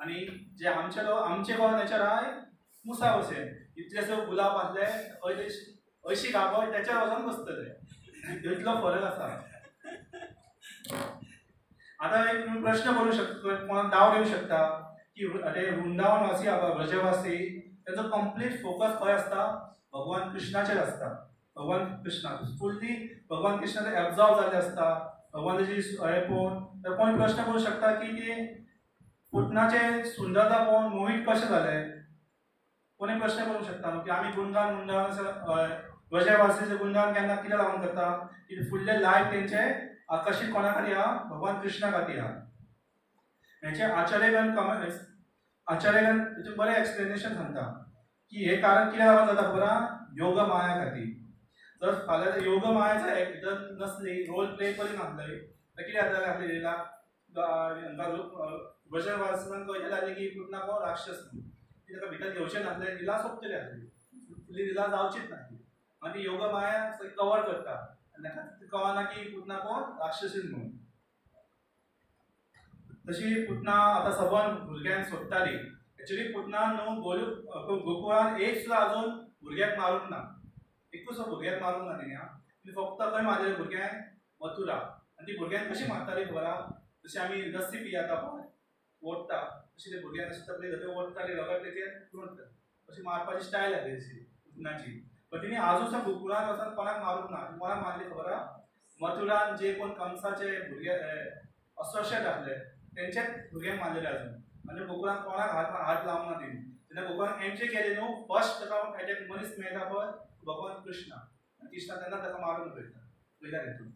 आनी जे आमचे गोवा नेचर आहा मुसा भशेन इतलेसो गुलाब आहले अयशी गाबळ तेच्यार वचून बसतले इतलो फरक आसा. आता एक प्रश्न करू शकता कोणाक डावट येऊ शकता की वृंदावनवासी व्रजवासी त्यांचा कंप्लीट फोकस खंय आसता भगवान कृष्णाचेर आसता. भगवान कृष्णा फुल्ली भगवान कृष्णाचे एब्झॉर्व जाल्ले आसता भगवानाची हे पळोवन तर कोणी प्रश्न करू शकता की ते पुतनाचे सुंदरता पळोवन मोहित कशें जाले. कोणी प्रश्न करू शकता की आमी गुणगान व्रजवासीचे गुणगान केन्ना कित्याक लागून करता की फुडले लायफ तेंचे आकर्षित कोणा खातीर आहा भगवान कृष्णा खातीर आहा. हेचे आचार्यगण हितून बरें एक्सप्लेनेशन सांगता की हे कारण कित्याक लागून जाता खबर आहा योग माया खातीर. जर फाल्यां योग मायाचा जर नसली रोल प्ले करी नासले तर कितें जातालें आपल्या लिला वचन वाचनान कळयलें जालें की पुतना कोण राक्षस म्हणून ती ताका भितर घेवचें नासलें लिला सोंपतली आसली फुडली लिला जावचीच नासली आनी ती योगा माया कवर करता आनी ताका कळना की पुतना कोण राक्षसीन म्हणून तशी पुतना आतां सबन भुरग्यांक सोदताली एक्चुअली पुतनान न्हू गोकुळान एक सुद्दां अजून भुरग्याक मारूंक ना एकूच भुरग्याक मारूंक ना तिणें फक्त खंय मारलेले भुरग्यांक मथुरा आनी ती भुरग्यांक कशी मारताली खबर आहा जशी आमी लस्सी पियेता पळय ओडटा तशी ते भुरग्यांक अशी तकली धरून ओडटाली रगत तेचेर तुरंत अशी मारपाची स्टायल आसली तशी पुतनाची पण तिणें आजून सुद्दां गोकुळान वचून कोणाक मारूंक ना कोणाक मारली खबर आहा मथुरान जे कोण कंसाचे भुरगे असोसिएट आसले तेंचेच भुरग्यांक मारलेले आजून म्हणजे गोकुळान कोणाक हात लावंक ना तिणें जेन्ना गोकुळान एंट्री केली न्हू फर्स्ट ताका एक मनीस मेळटा पळय भगवान कृष्ण आनी कृष्णा तेन्ना ताका मारून पळयता पयल्या हेतून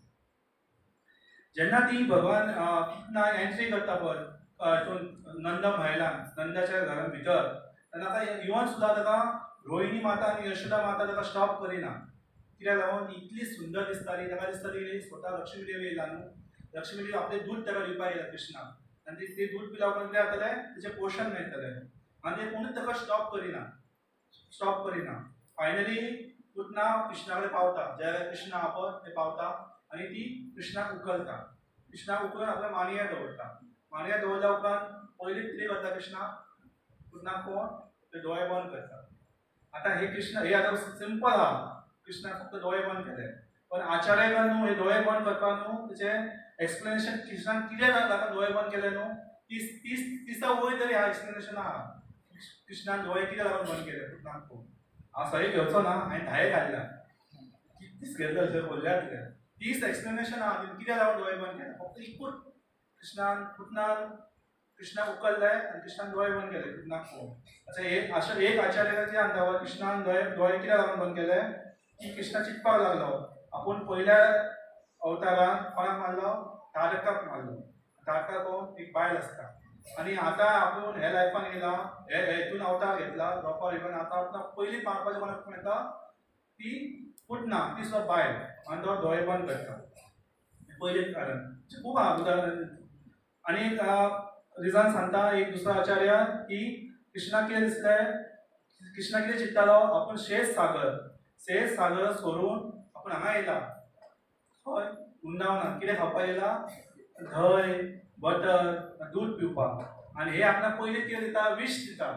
जेन्ना ती भगवान पुतना एंट्री करता पळय हितून नंद म्हायलान नंदाच्या घरा भितर तेन्ना ताका इवन सुद्दां ताका रोहिणी माता आनी यशोदा माता ताका स्टॉप करिना कित्याक लागून इतली सुंदर दिसताली ताका दिसताली स्वता लक्ष्मी देवी येयला न्हू लक्ष्मी देवी आपले दूध ताका दिवपाक येयला कृष्णाक आनी ते दूध पिल्या उपरांत कितें जातलें तेचें पोशण मेळटलें आनी ते कोणूच ताका स्टॉप करिना फायनली पुतना कृष्णा कडेन पावता जे कृष्ण आहा पळय ते पावता आनी ती कृष्णाक उखलता कृष्णाक उखलून आपल्या मानयेर दवरता मानयेर दवरल्या उपरांत पयलींच कितें करता कृष्णा पुतनाक पळोवन ते दोळे बंद करता आतां हे कृष्ण हे आतां सिंपल आहा कृष्णाक फक्त दोळे बंद केले पण आचार्यान न्हू हे दोळे बंद करपाक न्हू तेचें एक्सप्लेनेशन कृष्णान कितें ताका दोळे बंद केले न्हू तिसा वयर तरी ह्या एक्सप्लेनेशन आहा कृष्णान दोळे कितें लागून बंद केले पुतनाक पळोवन हांव सही घेवचो ना हांवें धाये घाल्ल्या कितें घेतलो थंय बोल्ल्या कितें तीच एक्सप्लेनेशन आहा कित्याक लागून दोळे बंद केले फक्त एकूच पुतनान कृष्णाक उखलले आनी कृष्णान दोळे बंद केले पुतनाक पळोवन अशें एक आचार्यान कितें सांगता कृष्णान दोळे कित्याक लागून बंद केले की कृष्णा चिंतपाक लागलो आपूण पयल्या अवतारान कोणाक मारलो तारकाक मारलो तारका कोण एक बायल आसता आनी आतां आपूण हे लायफान येयला हेतून अवतार घेतला रोपा रिवन आतां आपणाक पयलीं मारपाचें कोणाक येता ती पुतना ती सुद्दां बायल आनी तो दोळे बंद करता पयलें कारण खूब आहा उदाहरण आनी रिजन सांगता एक दुसरो आचार्य की कृष्णाक कितें दिसलें कृष्णा कितें चिंत्तालो आपूण शेष सागर सोडून आपूण हांगा येयला हय वृंदावनान कितें खावपाक येयला धंय बटर दूध पिवपाक आनी हे आपणाक पयलीं कितें दिता विश दिता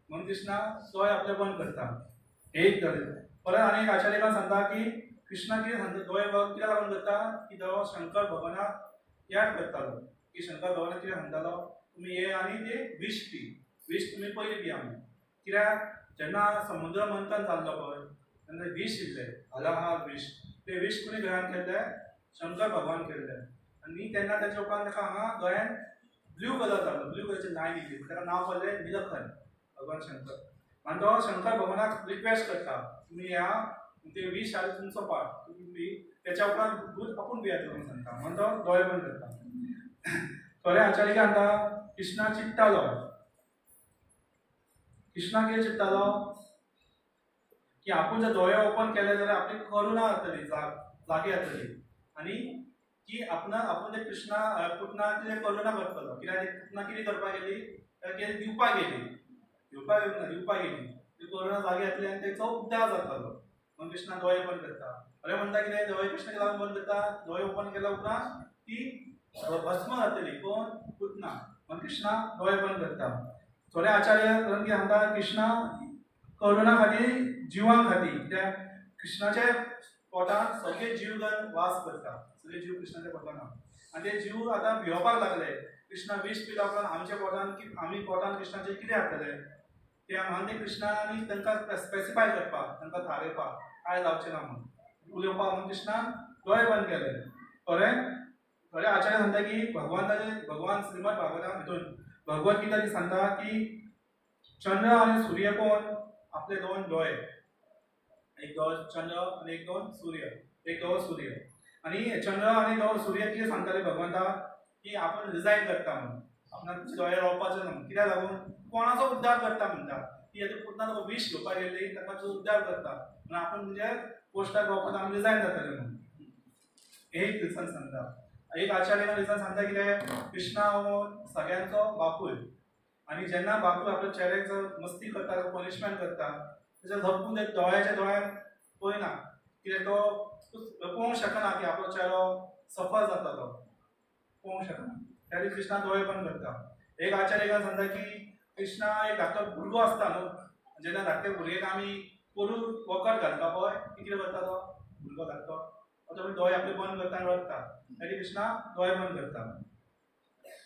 म्हणून कृष्णा दोळे आपले बंद करता हे एक परत आनी एक आचार्यान सांगता की कृष्णा कितें सांगता दोळे बंद कित्याक लागून करता की तो शंकर भगवानाक याद करतालो की शंकर भगवानाक कितें सांगतालो तुमी ये आनी ते विश तुमी पयलीं पिया म्हणून कित्याक जेन्ना समुद्र मंथन जाल्लो पळय तेन्ना विश येयले हलाहल विश ते विश कोणी ग्रहण केल्ले शंकर भगवान केल्ले आनी तेन्ना ताच्या उपरांत ताका हांगा गोंयांत ब्लू कलर जालो ब्लू कलरची लायन येयली ताका नांव पडलें निलखंड भगवान शंकर आनी तो शंकर भगवानाक रिक्वेस्ट करता तुमी या ते विश आनी तुमचो पार्ट तुमी तेच्या उपरांत दूध आपूण पियात म्हणून सांगता म्हणून तो दोळे बंद करता थोडे आचार्य सांगता कृष्णा चिंत्तालो कृष्णा कितें चिंत्तालो की आपूण जर दोळे ओपन केले जाल्यार आपली करुणा जातली जागी जातली आनी की आपूण ते कृष्णा पुतना कितें करुणा करतलो कित्याक पुतना कितें करपाक गेली कितें दिवपाक गेली ती करुणा जागी जातली आनी तेचो उद्धार जातलो म्हणून कृष्णा दोळे बंद करता अरे म्हणटा कितें दोळे कृष्ण लागून बंद करता दोळे ओपन केल्या उपरांत ती भस्म जातली कोण पुतना म्हणून कृष्णा दोळे बंद करता थोडे आचार्य कितें सांगता कृष्णा करुणा खातीर जिवां खातीर कित्याक कृष्णाचे पोटान सगळे जीवगण वास करता सगळे जीव कृष्णाच्या पोटान आनी ते जीव आतां भिवपाक लागले कृष्णा विश पिल्या उपरांत आमच्या पोटान आमी पोटान कृष्णाचे कितें जातले ते म्हणून ते कृष्णानी तांकां स्पेसिफाय करपाक तांकां थारयपाक काय जावचें ना म्हणून उलोवपाक म्हणून कृष्णान दोळे बंद केले थोडे आचार्य सांगता की भगवान श्रीमद भागवतान हितून भगवत गीता सांगता की चंद्र आनी सूर्य कोण आपले दोन दोळे एक दोळ चंद्र आनी एक दोन सूर्य आनी चंद्र आनी दोन सूर्य कितें सांगताले भगवंता की आपूण रिजायन करता म्हणून आपणाक दोळे रावपाचो ना कित्याक लागून कोणाचो उद्धार करता म्हणटा ती आतां पुतना तो विश घेवपाक गेल्ली ताका तो उद्धार करता म्हणून आपूण म्हणजे पोस्टाक रावपाक आमी रिजायन जातले म्हणून हे एक रिजन सांगता एक आचार्यान रिजन सांगता कितें कृष्णा हो सगळ्यांचो बापूय आनी जेन्ना बापूय आपल्या चेड्याक जर मस्ती करता पनिशमेंट करता तेच्या झपकून ते दोळ्याच्या दोळ्यान पळयना कित्याक तो पळोवंक शकना की आपलो चेडो सफर जाता तो पळोवंक शकना त्या कृष्णा दोळे बंद करता एक आचार्य सांगता की कृष्णा एक धाकटो भुरगो आसता न्हू जेन्ना धाकटे भुरग्याक आमी पोरू वखद घालता पळय कितें करता तो भुरगो धाकटो तो दोळे आपले बंद करता आनी रडटा त्या कृष्णा दोळे बंद करता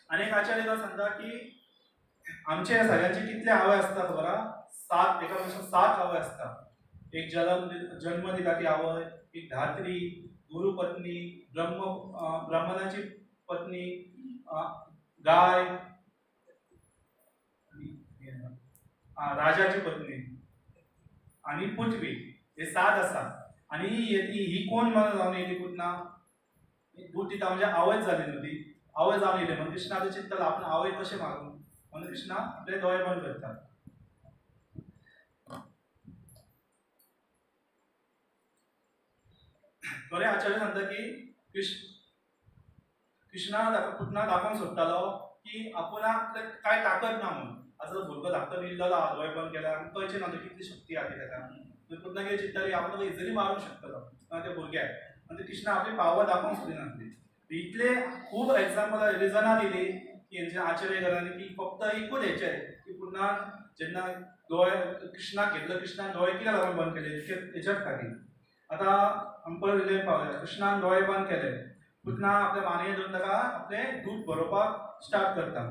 आनी एक आचार्य सांगता की आमचे सगळ्यांचे कितले आवय असता खबर आहा 7 एका पेक्षा 7 आवय असता एक जन्म दिता ती आवय एक धात्री गुरुपत्नी ब्राह्मणाची पत्नी गाय राजाची पत्नी आणि पृथ्वी हे 7 आसा आणि ही कोण म्हणून जावन येयली पुतना दूध दिता म्हणजे आवयच जाली न्हू ती आवय जावन येयली म्हणून कृष्णा तो चिंतला आपण आवय कशें मागूं म्हणून कृष्णा आपले दोळे बंद करता थोडे आचार्य सांगता की कृष्णा पुतना दाखोवंक सोदतालो की आपुणाक काय ताकद ना म्हणून असं भुरगो धाकटो इल्लो दोळे बंद केला कळचें ना कितली शक्ती आहा ताका पुतना कितें चिंतताली आपण इजिली मारूंक शकतलो त्या भुरग्याक आनी कृष्णा आपली पावर दाखोवंक सोदिनासली इतले खूब एग्जाम्पल रिजनां दिली की हेंचे आचार्य घरांनी की फक्त एकूच हेचे की पुन्हा जेन्ना दोळे कृष्णाक घेतलो कृष्णान दोळे कित्याक लागून बंद केले हेच्याच खातीर आतां आमी परत रिलेट पावया कृष्णान दोळे बंद केले पुतना आपल्या मानये धरून ताका आपले दूध भरोवपाक स्टार्ट करता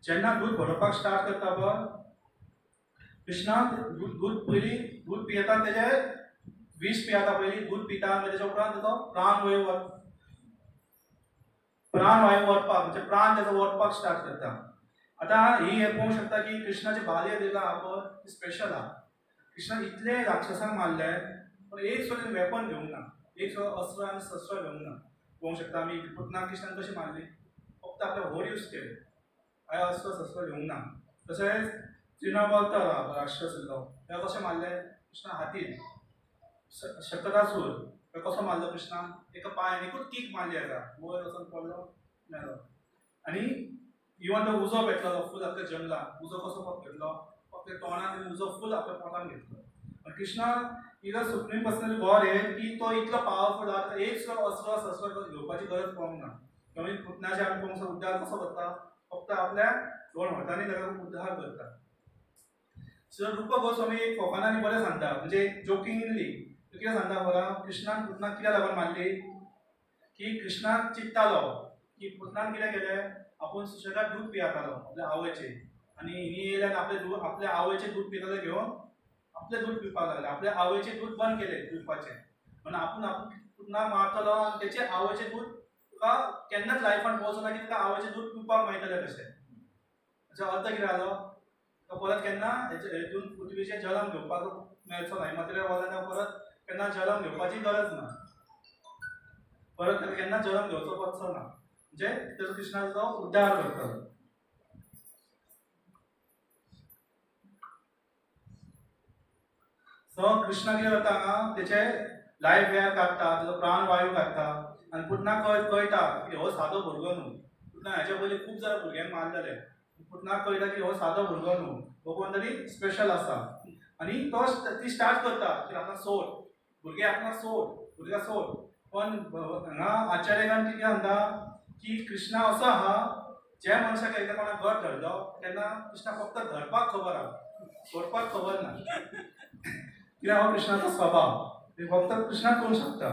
जेन्ना दूध भरोवपाक स्टार्ट करता पळय कृष्णा दूध पयलीं दूध पियेता तेजे विष पियेता पयलीं दूध पिता तेच्या उपरांत तेजो प्राणवायू वरपाक म्हणजे प्राण तेजो वरपाक स्टार्ट करता आतां ही हे पळोवंक शकता की कृष्णाचे बाल्य दिला पळय ती स्पेशल आहा कृष्णान इतले राक्षसांक मारले पण एक सुद्दां वेपन घेवंक ना एक सुद्दां अस्त्र आनी शस्त्र घेवंक ना पळोवंक शकता आमी पुतना कृष्णान कशी मारली फक्त आपले व्हड यूज केले काय अस्त्र शस्त्र घेवंक ना तशेंच त्रिनाबर्तर राक्षस आसलो तेका कशें मारले कृष्णा हातीन शकटासूर कसो मारलो कृष्णान एका पांयान एकूच किक मारली हेका वयर वचून पडलो मेलो आनी इवन तो उजो पेटलो फूल आपल्या जंगलात उजो कसो घेतलो फक्त तोंडान उजो फूल आपल्या पोटान घेतलो Krishna is a supreme personal God हे की तो इतलो पावरफूल आहा एक सुद्दां अस्त्र शस्त्र घेवपाची गरज पडोंक ना कमी पुतनाचे आमी पळोवंक उद्धार कसो करता फक्त आपल्या दोन हातांनी ताका उद्धार करता सो रूप गोस्वामी एक फोकानांनी बरें सांगता म्हणजे जोकिंगली कितें सांगता बरा कृष्णान पुतनाक कित्याक लागून मारली की कृष्णाक चिंततालो की पुतनान कितें केलें आपूण सुशेगाद दूध पियेतालो आपल्या आवयचे आनी हिनी येयल्यार आपल्या आवयचे दूध पिताले घेवन आपले दूध पिवपाक लागले आपल्या आवयचे दूध बंद केले पिवपाचे म्हणून आपूण पुतनाक मारतलो आनी तेचे आवयचे दूध तुका केन्नाच लायफान पळोवचो ना की तुका आवयचे दूध पिवपाक मेळटलें कशें हाचो अर्थ कितें जालो तो परत केन्ना हेतून पृथ्वीचें जलम घेवपाक मेळचो ना हिमालया वयल्यान परत केन्ना जलम घेवपाची गरज ना परत केन्ना जलम घेवचो पडचो ना म्हणजे तेजो कृष्णाचो उद्धार करतलो सो कृष्णा कितें करता हांगा तेचे लायफ वेअर काडटा तेजो प्राण वायू काडटा आनी पुतनाक कळटा की हो सादो भुरगो न्हू पुतना हेच्या पयलीं खूब जाणां भुरग्यांक मारलेले पुतनाक कळटा की हो सादो भुरगो न्हू हो कोण तरी स्पेशल आसा आनी तो ती स्टार्ट करता की आपणाक सोड भुरगे आपणाक सोड भुरग्याक सोड पण हांगा आचार्यान कितें सांगता की कृष्णा असो आहा जे मनशाक एकदा कोणाक गट धरलो तेन्ना कृष्णा फक्त धरपाक खबर आहा सोडपाक खबर ना कित्याक हो कृष्णाचो स्वभाव फक्त कृष्णाक करूंक शकता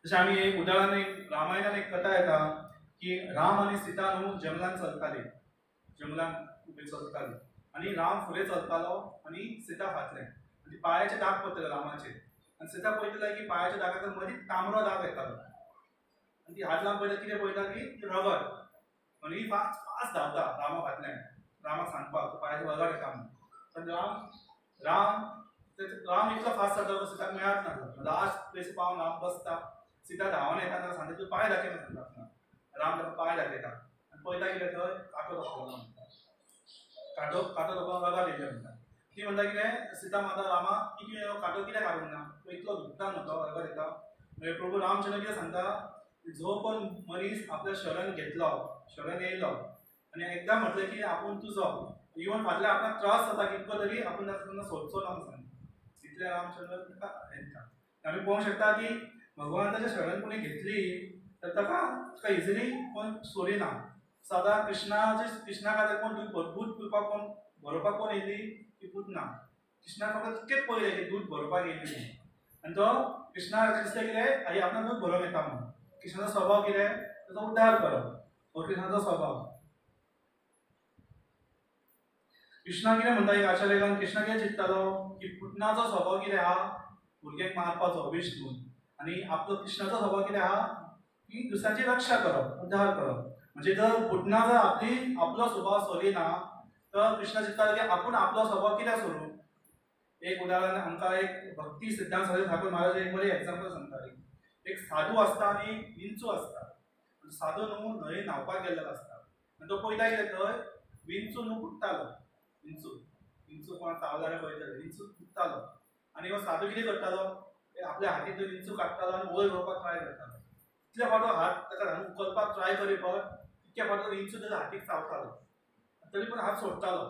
जशें आमी एक उदाहरण एक रामायणान एक कथा येता की राम आनी सीता न्हू जंगलान चलताली जंगलान उबे चलताली आनी राम फुडें चलतालो आनी सीता फाटल्यान आनी पांयाचे दाग पडटले रामाचे आनी सीता पळयतले की पांयाच्या दागाक मदीं तांबडो दाग येतालो आनी ती हात लावन पळयता कितें पळयता की रगत आनी ही फास्ट धांवता रामा फाटल्यान रामाक सांगपाक पांयाचे रगत येता म्हणून राम इतलो फास्ट जाता सीताक मेळच ना लास्ट प्लेस पावन राम बसता सीता धांवन येता ताका सांगता तूं पांय दाखय म्हणटा राम ताका पांय दाखयता आनी पळयता कितें थंय काटो दाखयलो म्हणटा काटो दाखोवन रगत येयलें म्हणटा ती म्हणटा कितें सीता माता रामा की तुवें काटो कित्याक काडूंक ना तो इतलो दुखता न्हू तो रगत येता मागीर प्रभू रामचंद्र कितें सांगता जो पण मनीस आपल्या शरण घेतलो, शरण येयलो आनी एकदां म्हटलें की आपूण तुजो, इवन फाटल्यान आपणाक त्रास जाता कितको तरी आपूण ताका सोडचो ना म्हणून इतले रामचंद्र ताका हें आमी पळोवंक शकता की भगवंताच्या शरण कोणी घेतली तर ताका इजिली कोण सोडिना. सदां कृष्णा खातीर कोण दूद पिवपाक कोण बरोवपाक कोण येयली की पूतना. कृष्णाक फकत इतकेंच पळयलें की दूद बरोवपाक येयली म्हणून. आनी तो कृष्णाक दिसलें कितें आई आपणाक दूद बरोवंक येता म्हणून. कृष्णाचो स्वभाव कितें, ताचो उद्धार करप हो कृष्णाचो स्वभाव. कृष्णा कितें म्हणटा एक आचार्यान, कृष्णा कितें चिंततालो की पुतनाचो स्वभाव कितें आहा, भुरग्यांक मारपाचो विष्णून, आनी आपलो कृष्णाचो स्वभाव कितें आहा की दुसऱ्यांची रक्षा करप, उद्धार करप. म्हणजे जर पुतना जर आपलो स्वभाव सोडिना तर कृष्ण चिंततालो की आपूण आपलो स्वभाव कित्याक सोडूं. एक उदाहरण आमकां एक भक्ती सिद्धांत स्वामी ठाकूर महाराज एक बरी एग्जांपल सांगताली. एक साधू आसता आनी एक विंचू आसता. साधू न्हू न्हंयेन न्हांवपाक गेल्लो आसता आनी तो पळयता कितें थंय विंचू न्हू बुडटालो. विंचू कोण चावल्यार पळयताले विंचू बुडटालो आनी हो साधू कितें करतालो, आपल्या हातींतलो विंचू काडटालो आनी वयर व्हरपाक ट्राय करतालो. इतले फावट हात ताका घालून उखलपाक ट्राय करी तितके फावट विंचू ताच्या हातीक चावतालो तरी पूण हात सोडटालो.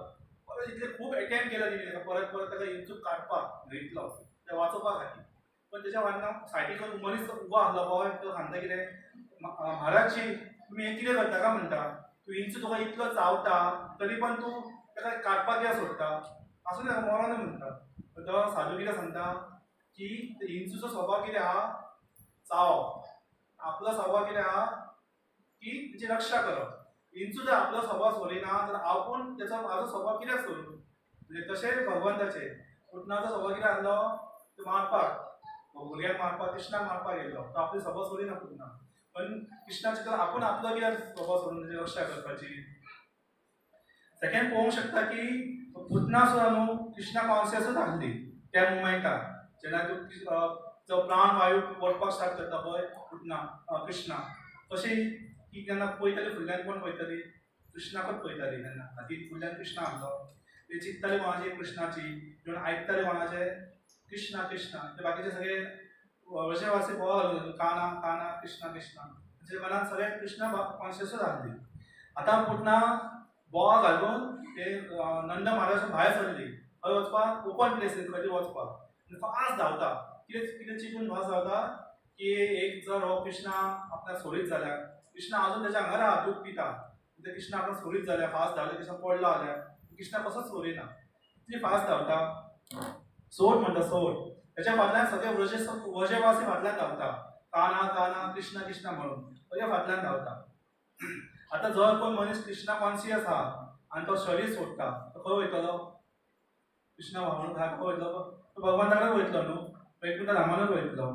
परत इतले खूब अटेम्प्ट केलो तेणी परत परत ताका विंचू काडपाक न्हंयतलो ते वाचोवपा खातीर. पण तेच्या वांगडा सायडीक मनीस उबो आसलो पळय तो सांगता कितें महाराजजी तुमी हें कितें करता काय म्हणटा, तूं विंचू तुका इतलो चावता तरी पण तूं ताका काडपाक कित्याक सोडटा, आसूं ताका मरोन म्हणटा. तो साधू कितें सांगता की विंचूचो स्वभाव कितें आहा, चावप. आपलो स्वभाव कितें आहा की तेची रक्षा करप. विंचू जर आपलो स्वभाव सोडिना तर आपूण म्हाजो स्वभाव कित्याक सोडूं. म्हणजे तशेंच भगवंताचे पुतनाचो स्वभाव कितें आसलो, तो मारपाक, भुरग्यांक मारपाक, कृष्णाक मारपाक येयल्लो. तो आपलो स्वभाव सोडिना पुतना. पण कृष्णा चिंतता आपूण आपलो कित्याक स्वभाव सोडून तेची रक्षा करपाची. सेकेंड पळोवंक शकता की पुतना सुद्दां न्हू कृष्णा कॉन्शियसूच आसली त्या मुमेंटार. जेन्ना जो प्राण वायू वळपाक स्टार्ट करता पळय पुतना कृष्णा, तशी की जेन्ना पळयतली फुडल्यान कोण पळयतली, कृष्णाकूच पळयतली. तेन्ना हातीन फुडल्यान कृष्णा आसलो. ती चिंतताली कोणाची, कृष्णाची. जेन्ना आयकताली कोणाचे, कृष्णा कृष्णा. ते बाकीचे सगळे वर्षवासी बोवाळ काना काना कृष्णा कृष्णा. म्हणजे मनात सगळे कृष्णा कॉन्शियसूच आसली. आतां पुतना बोवाळ घालून ते नंद महाराज भायर सरली खंय वचपाक, ओपन प्लेसीस खंय वचपाक. फास्ट धांवता. कितें चिंतून फास्ट धांवता की एक जर हो कृष्णा आपल्याक सोडीत जाल्यार, कृष्णा अजून तेच्या आंगार आहा दूध पिता, ते कृष्णा आपल्याक सोडीत जाल्यार, फास्ट धांवले कृष्णा पडलो जाल्यार कृष्णा कसोच सोडिना. इतली फास्ट धांवता. सोड म्हणटा सोड. तेच्या फाटल्यान सगळे व्रजवासी फाटल्यान धांवता. काना काना कृष्णा कृष्णा म्हणून सगळे फाटल्यान धांवता. आतां जर कोण मनीस कृष्णा कॉन्शियस आहा आनी तो शरीर सोडटा तो खंय वयतलो, कृष्णा वांगडा खंय वयतलो, तो भगवंता कडेन वयतलो न्हू, वैकुंठ धामानूच वयतलो.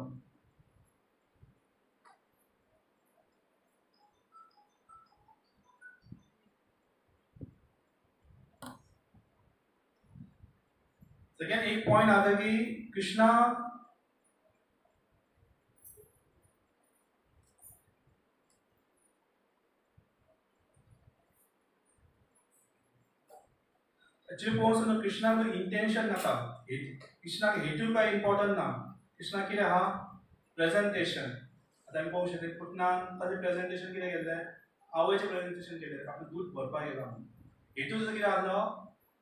सेकेंड एक पॉइंट आता की कृष्णा एक्चुअली पळोवंक कृष्णाक इंटेंशन नाका. कृष्णाक हेतू काय इम्पॉर्टंट ना. कृष्णा कितें आहा, प्रेजेंटेशन. आतां आमी पळोवंक शकता पुतनान ताजें प्रेजेंटेशन कितें केल्लें, आवयचें प्रेजेंटेशन केलें, आपलें दूद भरपाक येयला म्हणून. हेतू जो कितें आसलो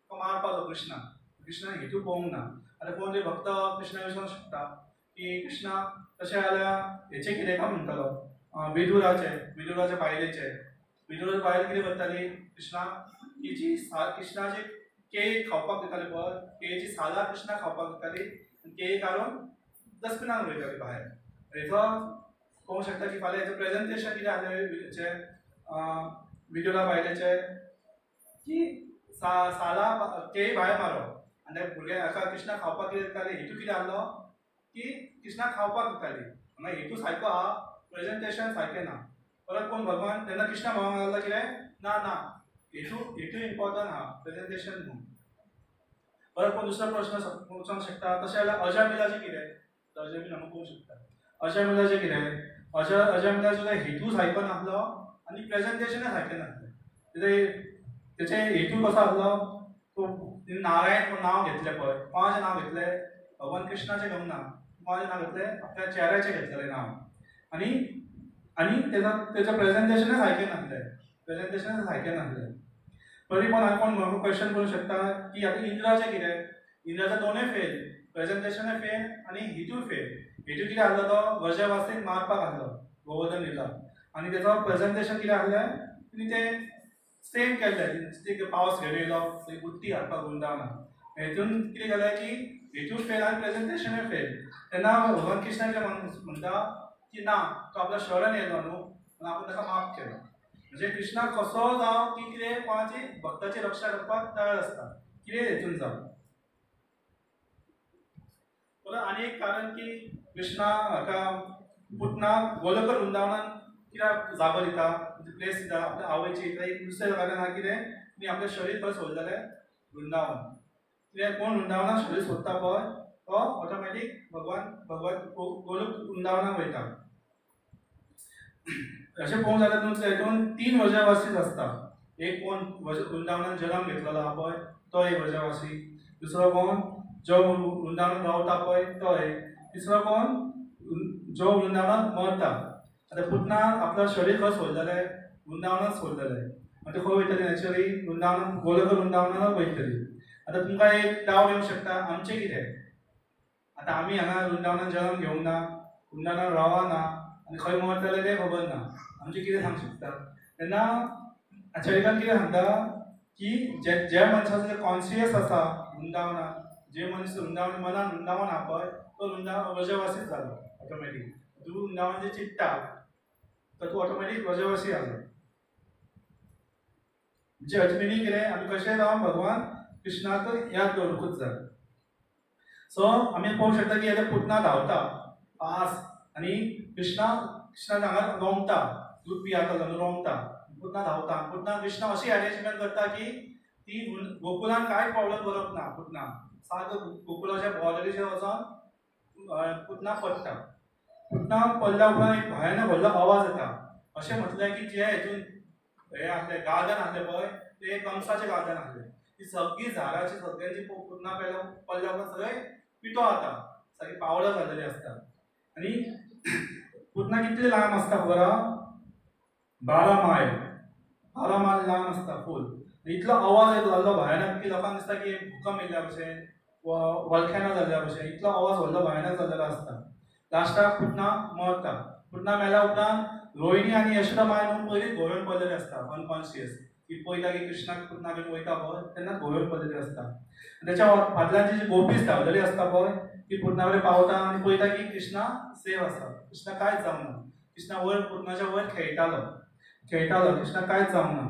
तो मारपाचो कृष्णा. कृष्णान हेतू पळोवंक ना. आतां कोण तरी भक्त कृष्णा विशयन शिकता की कृष्णा तशें जाल्यार हेचें कितें काय म्हणटालो विदुराचे बायलेचें. विदुराचे बायल कितें करताली, कृष्णाची केळी खावपाक दिताली पळय, केळीची सालां कृष्णाक खावपाक दिताली आनी केळी काडून डस्टबिनान उडयताली भायर. हेचो पळोवंक शकता की फाल्यां हेचें प्रेजेंटेशन कितें आसलें विदुरा बायलेचें की सालां केळी भायर मारप आनी त्या भुरग्याक हाका कृष्णाक खावपाक कितें दिताली. हेतू कितें आसलो की कृष्णाक खावपाक दिताली. हांगा हेतू सारको आहा, प्रेजेंटेशन सारकें ना. परत कोण भगवान तेन्ना कृष्णा भावांक लागलो कितें ना ना हेतू इम्पॉर्टंट आहा, प्रेजेंटेशन न्हू. परत कोण दुसरो प्रश्न पळोवंक शकता तशें जाल्यार अजामिलाचें कितें, अजामिल हांगा पळोवंक शकता. अजामिलाचें कितें, अजामिलाचो हेतू सारको नासलो आनी प्रेजेंटेशनूय सारकें नासलें. तेचे हेतू कसो आसलो, तो नारायण नांव घेतलें पळय, कोणाचें नांव घेतलें, भगवान कृष्णाचें घेवंक ना, कोणाचें नांव घेतलें, आपल्या चेड्याचें घेतलेलें नांव. आनी आणि त्याचं प्रेझेंटेशनच सारकें नासलें. तरी पण हांव म्हाका क्वेश्चन करूंक शकता की आतां इंद्राचें कितें? इंद्राचो दोनूय फेल, प्रेझेंटेशनूय फेल आनी हितूय फेल. हितू कितें आहलो तो वर्जवासीक मारपाक आहलो गोवर्धन दिला, आनी तेचो प्रेझेंटेशन कितें आहलें की तें सेम केल्लें. पावस घेवन येयलो, बुट्टी हाडपाक वृंदावनाक. हेतून कितें केलें की हितूय फेल आनी प्रेझेंटेशनूय फेल. तेन्ना भगवान कृष्ण कितें म्हणटा की ना, तो आपल्या शरण येयलो न्हू, म्हणून आपूण ताका माफ केलो. म्हणजे कृष्णाक कसो जावं की कितें कोणाची भक्ताची रक्षा करपाक तयार आसता, कितें हेतून जावं. परत आनी एक कारण की कृष्णा हाका पुतनाक गोलोक वृंदावनान कित्याक जागो दिता, प्लेस दिता आपल्या आवयची. एक दुसरें कारण आहा कितें, तुमी आपलें शरीर खंय सोडलेलें? वृंदावन. कित्याक कोण वृंदावनाक शरीर सोडटा पळय तो ऑटोमॅटीक भगवान गोलोक वृंदावनाक वयता. अशें पळोवंक जाल्यार तुमचे हितून 3 व्रजवासी आसता. एक कोण वृंदावनान जल्म घेतलेलो आहा पळय तो एक व्रजवासी, दुसरो कोण जो वृंदावनान रावता पळय तो एक, तिसरो कोण जो वृंदावनान मरता. आतां पुतना आपलो शरीर खंय सोडलेलें? वृंदावनान सोडलेलें. आतां खंय वयतली नॅचरली? वृंदावनान, गोलोक वृंदावनानच वयतली. आतां तुमकां एक डावट येवंक शकता, आमचें कितें? आतां आमी हांगा वृंदावनान जल्म घेवंक ना, वृंदावनान रावना आनी खंय मरतले तें खबर ना. आमचें कितें सांगूंक शकता? तेन्ना आचार्यकार कितें सांगता की ज्या मनशाचो कॉन्शियस आसा वृंदावनान, जे मनीस मनान वृंदावन आहा पळय तो व्रजवासीच जालो ऑटोमॅटीक. तूं वृंदावन जे चिंतता तो तूं ऑटोमॅटीक व्रजवासी जालो. म्हणजे हेचें मिनींग कितें? आमी कशें जावन भगवान कृष्णाक याद दवरूंकूच जाय. सो आमी पळोवंक शकता की आतां पुतना धांवता फास्ट आनी कृष्णा हांगा रोमता, दूद पियाता रोमता. पुतना धांवता. पुतना कृष्णा अशी अरेंजमेंट करता की ती गोकुलान कांय प्रॉब्लेम करप ना. पुतना सारको गोकुलाच्या बॉर्डरीचेर वचोन पुतना पडटा. पुतना पडल्या उपरांत एक भयानक व्हडलो आवाज येता. अशें म्हटलें की जे हेतून हे आहले गार्डन आहले पळय ते कंसाचें गार्डन आहलें. ती सगळीं झाडांची सगळ्यांची पुतना पडल्या उपरांत सगळें पिटो जाता, सारकी पावडर जाल्लेली आसता. आनी पुतना कितली लांब आसता खबर आहा? 12 मायल लांब आसता फूल. इतलो आवाज येत व्हडलो भयानक की लोकांक दिसता की भुकंप येयल्या भशेन वॉल्केनो जाल्ल्या भशेन इतलो आवाज व्हडलो भयानक जाल्लेलो आसता. लास्टाक पुतना मरता. पुतना मेल्या उपरांत रोहिणी आनी यशोदा माय न्हू पयलींच घोळून पडलेली आसता अनकॉन्शियस. ती पळयता की कृष्णाक पुतना घेवन वयता पळय तेन्ना घोळून पडलेली आसता. त्याच्या फाटल्यान जी गोपीस धांवलेली आसता पळय ती पुतना कडेन पावता आनी पळयता की कृष्णा सेफ आसा, कृष्णा कांयच जावंक ना. कृष्णा वयर पुतनाच्या वयर खेळटालो, कृष्णा कांयच जावंक ना.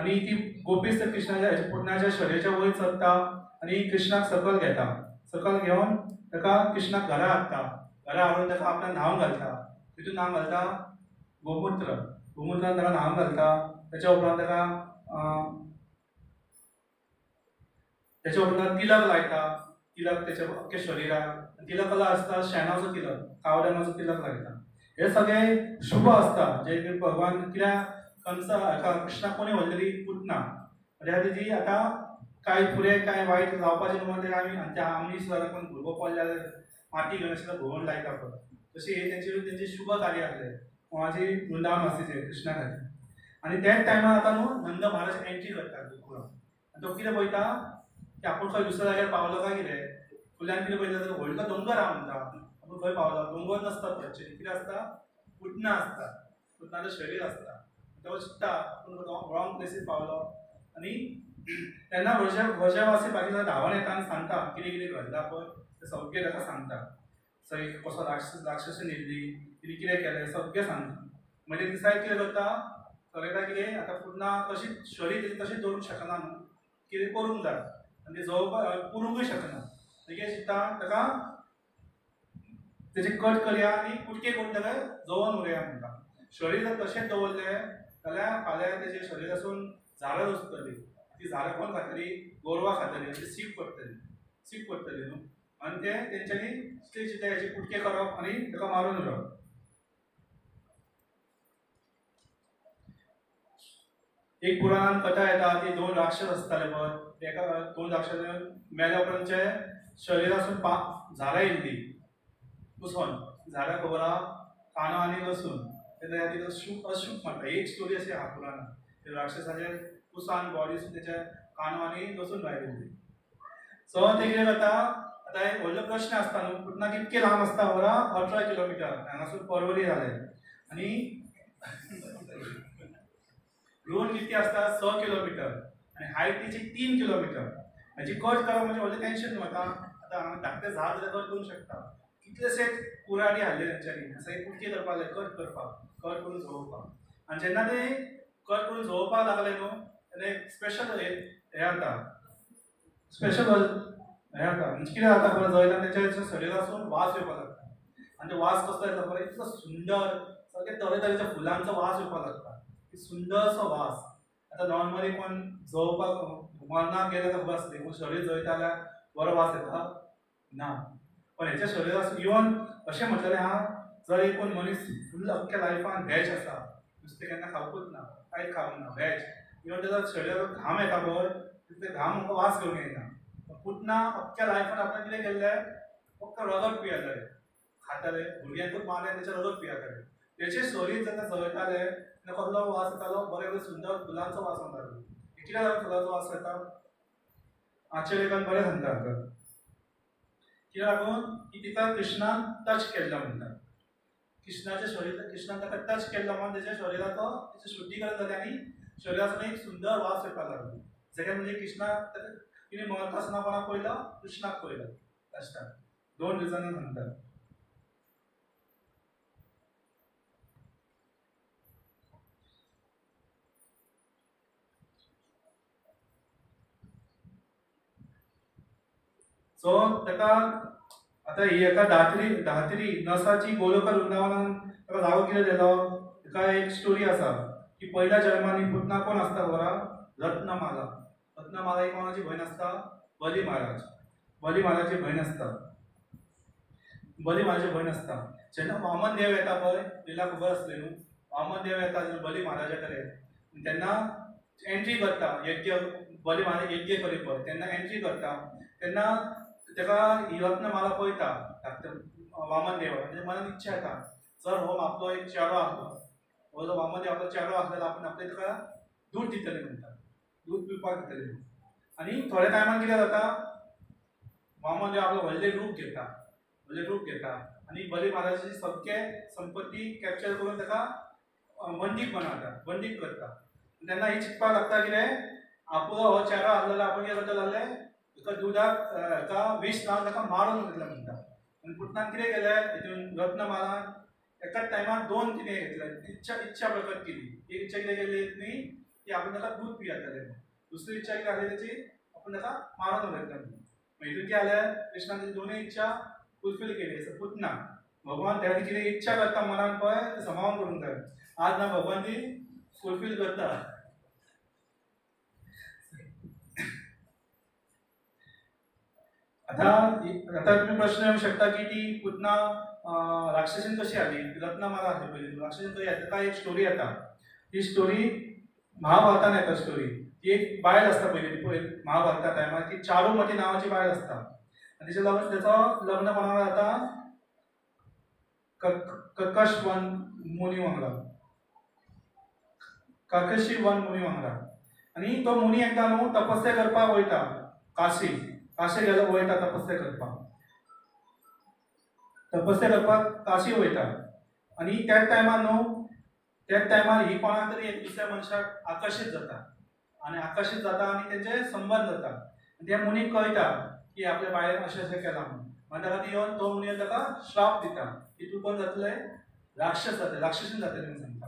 आनी ती गोपीस कृष्णाच्या पुतनाच्या शरीराच्या वयर चडटा आनी कृष्णाक सकयल घेता. सकयल घेवन ताका कृष्णाक घरा हाडटा. घरा हाडून ताका आपल्यान न्हांवंक घालता. तितून नांव घालता गोमुत्रान ताका न्हांवंक घालता. त्याच्या उपरांत तिलक लायता. तिलक त्याच्या अख्ख्या शरिराक. तिलकाला आसता शेणाचो तिलक, कावड्यानाचो तिलक लायता. हे सगळे शुभ आसता जे भगवान कित्याक कृष्णाक कोणी व्हरलेली पुतना. म्हणजे तेजी आतां कांय फुडें कांय वायट जावपाचें न्हू म्हणून आमी सुद्दां कोण भुरगो पडल्यार माती घेवन अशें भोंवून लायता पळय तशें हे तेंचे शुभ कार्य आसलें कोणाची वृंदावन कृष्णा खातीर. आनी त्याच टायमार आतां न्हू नंद महाराज एंट्री करता गोकुळान. आनी तो कितें पळयता की आपूण खंय दुसऱ्या जाग्यार पावलो काय कितें. फुडल्यान कितें पळयता तर व्हडलो दोंगर आहा म्हणटा. आपूण खंय पावलो. दोंगर नासता थंयचे कितें आसता? पुतना आसता. पुतनाचें शरीर आसता. तो चिंतता आपूण रॉंग प्लेसीर पावलो. आनी तेन्ना व्रजवासी बाकीचे धांवून येता आनी सांगता कितें कितें घडलां पळय तें सगळें ताका सांगता. थंय कसो राक्षसीन येयल्ली, तिणें कितें केलें सगळें सांगता. मागीर डिसायड कितें करता, थरयता कितें आतां पुतना तशीच शरीर तेजें तशेंच दवरूंक शकना न्हू, कितें करूंक जाय. आनी तें जवळपास पुरूंकूय शकना. कितें चिंतता ताका तेजें कट करया आनी कुटके करून ताका जळोवन उडया म्हणटा. शरीर जर तशेंच दवरलें जाल्यार फाल्यां तेजे शरिरासून झाडां दसतली. ती झाडां कोण खातली? गोरवां खातली. आनी सीक पडटली न्हू. आनी ते तेंच्यांनी चिंतलें हेचे कुटके करप आनी ताका मारून उडोवप. एक पुराणान कथा येता ती 2 राक्षस आसताले पळय. एका 2 राक्षस मेल्या उपरांतचे शरिरासून झाडां येयल्ली कुसोन. झाडां खबर आहा? कांदो आनी लसूण. तेन्ना तितून अशूभ म्हणटा एक स्टोरी अशी आहा पुराणान राक्षसाचे कुसान बॉडीसून त्याच्या कानवांनी दसून राहिलेली सो ते कितें जाता आतां एक व्हडलो प्रश्न आसता न्हू पुतना कितके लांब आसता वरा 18 किलोमीटर हांगासून परवरी जाले आनी रोड कितके आसता 6 किलोमीटर आनी हायट तिची 3 किलोमीटर हाची कट करप म्हणजे व्हडलें टेन्शन न्हू आतां हांगा धाकटें झाड जाल्यार कट करूंक शकता कितलेशे कुराडी हाडले तेंच्यांनी अशें कुडके करपाक जाय कट करपाक कट करून झोडपाक आनी जेन्ना ते कट करून झोडपाक लागले न्हू तेन्ना एक स्पेशल हे जाता स्पेशल हे जाता म्हणजे कितें जाता पळय जळटा तेच्या शरिरासून वास येवपाक लागता आनी तो वास कसलो येता पळय इतलो सुंदर सारके तरेतरेच्या फुलांचो वास येवपाक लागता सुंदरसो वास आतां नॉर्मली कोण जळपाक मरणाक गेले जाल्यार खबर आसतली पूण शरीर जळटा जाल्यार बरो वास येता ना पण हेच्या शरिरासून इवन अशें म्हटलेलें आहा जर एक कोण मनीस फुल्ल अख्ख्या लायफान व्हेज आसा नुस्तें केन्ना खावपूच ना कांयच खावंक ना व्हेज इवन तेजो शरिराक घाम येता पळय ते घाम वास घेवंक येना पुतना अख्ख्या लायफान आपणें कितें केल्लें फक्त रगत पियेताले खाताले भुरग्यांकूच मारले तेचें रगत पियेताले तेचें शरीर जेन्ना जळटालें तेन्ना कसलो वास येतालो बरे सुंदर फुलांचो वास येतालो कित्याक लागून फुलांचो वास येता आचर्यकान बरें सांगता कित्याक लागून की तिका कृष्णान टच केल्लो म्हणटा कृष्णाचे शरीर कृष्णान ताका टच केल्लो म्हणून तेच्या शरिराचो तेचें शुद्धीकरण जालें आनी शरिराचो एक सुंदर वास येवपाक लागलो सेकेंड म्हणजे कृष्णा कितें मरता आसतना कोणाक पयलो कृष्णाक पयलो लास्टाक दोन रिजनान सांगता सो ताका आतां ही एका धात्री नसाची गोलोका वृंदावनान ताका जागो कितें दिलो ताका एक स्टोरी आसा की पहिल्या जन्मांनी पुतना कोण आसता बरा रत्नमाला रत्नमाला ही कोणाची भयण आसता बली महाराजची भयण आसता बली महाराजाची भयण आसता जेन्ना वामन देव येता पळय तिला खबर आसली न्हू वामन देव येता जेन्ना बली महाराजा कडेन तेन्ना एंट्री करता यज्ञ बली महाराज यज्ञ करी पळय तेन्ना एंट्री करता तेन्ना ताका ही रत्नमाला पळयता वामन देव म्हणजे मनान इच्छा येता जर हो आपलो एक चेडो आसलो हो जर वामन देव आपलो चेडो आसलो आपण आपले ताका दूध दितले म्हणटा दूध पिवपाक दितले आनी थोड्या टायमान कितें जाता वामन देव आपलो व्हडलें रूप घेता आनी बली महाराजाची सगळे संपत्ती कॅप्चर करून ताका बंदीक करता तेन्ना ही चिंतपाक लागता कितें आपुलो हो चेडो आसलेलो आपण कितें करता जाल्यार ताका दुधाक ताका विष लावन ताका मारून घेतलें म्हणटा आनी पुतनान कितें केलें हितून रत्नमालान एकाच टायमार दोन कितें घेतले इच्छा प्रकट केली एक इच्छा कितें केली न्ही की आपण ताका दूध पियेताले दुसरी इच्छा कितें आसली तेची आपण ताका मारून घेतलें हितून कितें जालें कृष्णान तेची दोनूय इच्छा फुलफील केली पुतना भगवान त्या कितें इच्छा करता मनान पळय ते समावून करूंक जाय आज ना भगवान ती फुलफील करता आता तुम्ही प्रश्न येऊ शकता की ती पुतना राक्षसीन कशी आली रत्नमाला आसली पयली राक्षसीन कशी आली ताका एक स्टोरी येता ती स्टोरी महाभारतान येता स्टोरी ती एक बायल आसता पयली महाभारता टायमार ती चारुमती नावाची बायल आसता आनी तेच्या लागून त्याचं लग्न कोणाला जाता कर्कश वन मुनी वांगडा आनी तो मुनी एकदा न्हू तपस्या करपाक वयता काशी गेलो वयता तपस्या करपाक काशी वयता आनी त्याच टायमार ही कोणाक तरी एक दुसऱ्या मनशाक आकर्शीत जाता आनी तेंचे संबंध जाता आनी त्या मुनीक कळटा की आपल्या बायलेन अशें केलां म्हणून ताका ती येवन तो मुनी ताका श्राप दिता की तूं कोण जातले राक्षसीन जातले म्हणून सांगता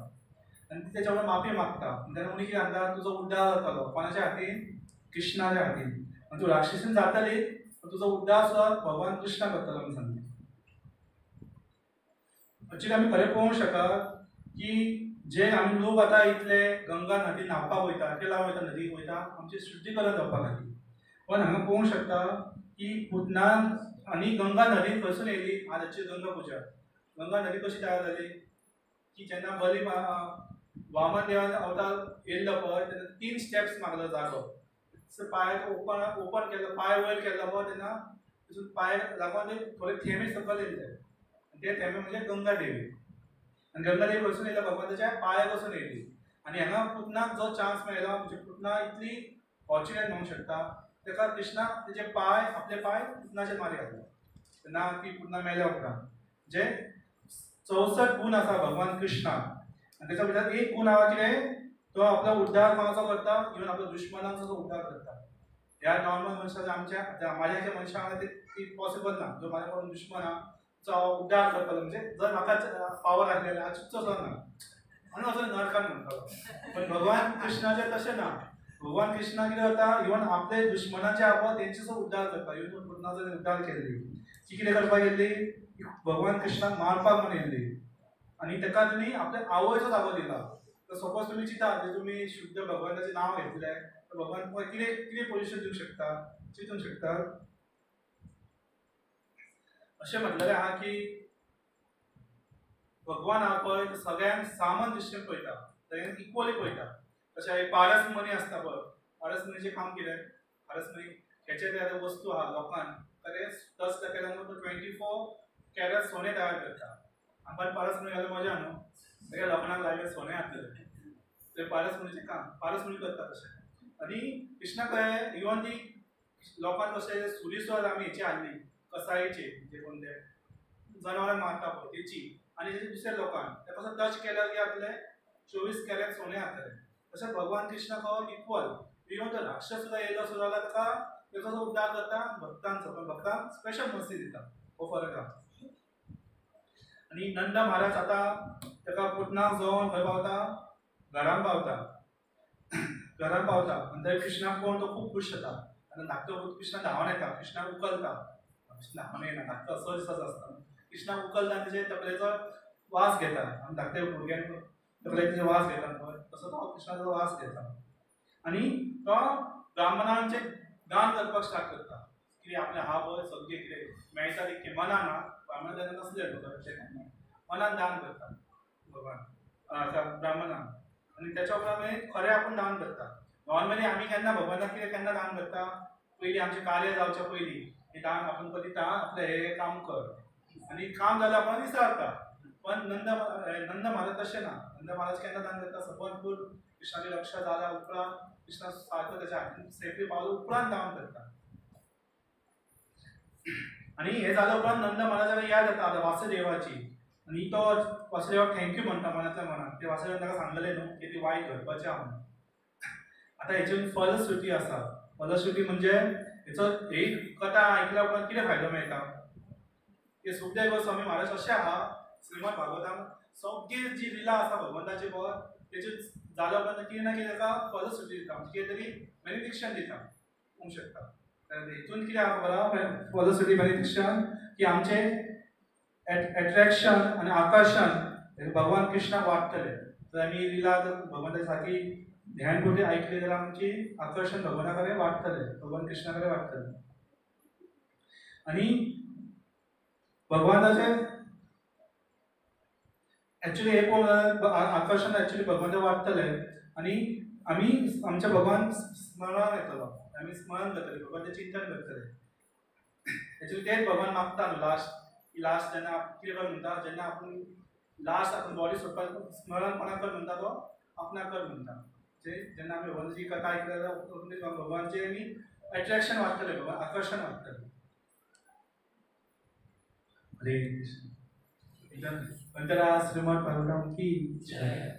आनी ती तेच्या माफी मागता तेन्ना मुनी कितें सांगता तुजो उद्धार जातलो कोणाच्या हातीन कृष्णाच्या हातीन तू राक्षसीन जातली तुजो उद्धार सुद्दां भगवान कृष्णा करतलो म्हणून सांगता एक्चुअली आमी खरें पळोवंक शकतात की जे आमी लोक आतां इतले गंगा नदी न्हांवपाक वयता ते लागून वयता नदीक वयता आमचें शुद्धीकरण जावपा खातीर पण हांगा पळोवंक शकता की पुतनान आनी गंगा नदी खंयसून येयली आजची गंगा नदी कशी तयार जाली की जेन्ना बली वामन देवान अवतार येयल्लो पळय तेन्ना 3 स्टेप्स मागलो जागो पांय ओपन केल्लो पांय वयर केल्लो पळय तेन्ना पांय लागून थोडे थेंबे सकयल येयले ते थेंबे म्हणजे गंगा देवी आणि गंगा देवी वचून येयला भगवंताच्या पांयार वचून येयली आणि हांगा पुतनाक जो चान्स मेळ्ळो म्हणजे पुतना इतली फॉर्च्युनेट म्हणूंक शकता ताका कृष्णा तेजे पांय आपले पांय पुतनाचेर मारी घातले तेन्ना ती पुतना मेल्या उपरांत जे 64 गुण आसा भगवान कृष्णा आनी तेच्या भितर एक गुण आहा कितें तो आपलो उद्धार कोणाचो करता इवन आपल्या दुश्मनांचो जो उद्धार करता ह्या नॉर्मल मनशाच्या आमच्या माझ्या मनशाक ती पॉसिबल ना जो माझ्या कोण दुश्मन आहा तो उद्धार करतलो म्हणजे जर म्हाका पावर आसलेले हांव चिंतचो ना म्हणून असो नरकान म्हणटलो पण भगवान कृष्णाचें तशें ना भगवान कृष्णा कितें करता इवन आपले दुश्मनाचे आपोवप तेंचेचो उद्धार करता इवन पुतनाचो उद्धार केल्ली ती कितें करपाक गेल्ली भगवान कृष्णाक मारपाक म्हणून येयल्ली आनी ताका तुमी आपल्या आवयचो जागो दिला तर सपोज तुमी चिंतात जे तुमी शुद्ध भगवंताचें नांव घेतलें तर भगवान तुमकां कितें कितें पोजिशन दिवंक शकता चिंतूंक शकता अशें म्हटलेलें आहा की भगवान हा पळय सगळ्यांक सामान दृश्टीन पळयता सगळ्यांक इक्वली पळयता तशें एक पारस मनी आसता पळय पारस मनीचें काम कितें पारस मनी खेचे ते वस्तू आहा लोकांक ते 10 केल्यार 24 कॅरेट सोने तयार करता आमकां पारस मनी घालून मजा न्हू सगळ्या लोकांक लायले सोने घातलेले ते पारस मनीचें काम पारस मनी करता तशें आनी कृष्णा कळ्ळें इवन ती लोकांक कशें सुरीसवार आमी हेची हाडली कसायेची म्हणजे कोण ते जनावरां मारता पळय तेची आनी तेचे दुसऱ्या लोकांक ते कसो टच केल्यार की आपले 24 कॅरेट सोने जातले तशें भगवान कृष्णाक हो इक्वल इवन तो राक्षस सुद्दां येयलो सुद्दां जाल्यार ताका तेचो जो उद्धार करता भक्तांचो पण भक्तांक स्पेशल मस्ती दिता हो फरक आहा आनी नंद महाराज आतां ताका पुतनाक जोवन खंय पावता घरान पावता आनी थंय कृष्णाक पळोवन तो खूब खूश जाता आनी धाकटो कृष्ण धांवन येता कृष्णाक उखलता कृष्ण धांवन येना धाकटो स दिसाचो आसता कृष्णाक उखलता आनी तेजे तकलेचो वास घेता आनी धाकटे भुरग्यांक तकलेचो वास घेता पळय तसो तो कृष्णाचो वास घेता आनी तो ब्राह्मणांचे दान करपाक स्टार्ट करता कितें आपलें आहा पळय सगळें कितें मेळटा तितकें मनान ब्राह्मण तेन्ना नसले मनान दान करता भगवान ब्राह्मणांक आनी त्याच्या उपरांत मागीर खरें आपूण दान करता नॉर्मली आमी केन्ना भगवानाक कितें केन्ना दान करता पयलीं आमचें कार्य जावच्या पयलीं हें दान आपूण दिता आपलें हें काम कर आनी काम जाल्यार आपूण विचारता पण नंद महाराज तशें ना नंद महाराज केन्ना दान करता सपोज कृष्णाचें लक्ष जाल्या उपरांत कृष्णा सारको तेच्या हातीन सेफली पावलो उपरांत दान करता आनी हें जाल्या उपरांत नंद महाराजाक याद येता वासुदेवाची आनी तो वासुदेवाक थँक्यू म्हणटा मनांतल्या मनान ते वासुदेवान ताका सांगलेलें न्हू की ती वायट घडपाचें आहा म्हणून आतां हेची फलश्रुती आसा फलश्रुती म्हणजे हेचो ही कथा आयकल्या उपरांत कितें फायदो मेळटा की सुखदेव गोस्वामी महाराज अशें आहा श्रीमद भागवतान सगळी जी लिला आसा भगवंताची पळय तेची जाल्या उपरांत कितें ना कितें ताका फलश्रुती दिता म्हणजे कितें तरी बेनिफिक्शन दिता होवंक शकता हितून कितें आहा खबर फलश्रुती बेनिफिक्शन की आमचें एट्रॅक्शन आनी आकर्षण भगवान कृष्णाक वाडटलें जर आमी लिला भगवंताची सारकी ध्यानपुटी ऐकली जाल्यार आमची आकर्षण भगवाना कडेन वाडटलें भगवान कृष्णा कडेन वाडटलें आनी भगवानाचें एक्चुअली हे पळोवन आकर्षण एक्चुअली भगवंता वाडटलें आनी आमी आमच्या भगवान स्मरण येतलो आमी स्मरण करतले भगवंताचें चिंतन करतले एक्चुअली तेच भगवान मागता न्हू लास्ट जेन्ना कितें कर म्हणटा जेन्ना आपूण लास्ट आपूण बॉडी सोडपाक स्मरण कोणाक कर म्हणटा तो आपणाक कर म्हणटा जेन्ना आमी भगवंताची कथा आयकली जाल्यार भगवानचें आमी एट्रॅक्शन वाडटलें भगवान आकर्षण वाडटलें हरे कृष्ण श्रीमद भागवतम की जय।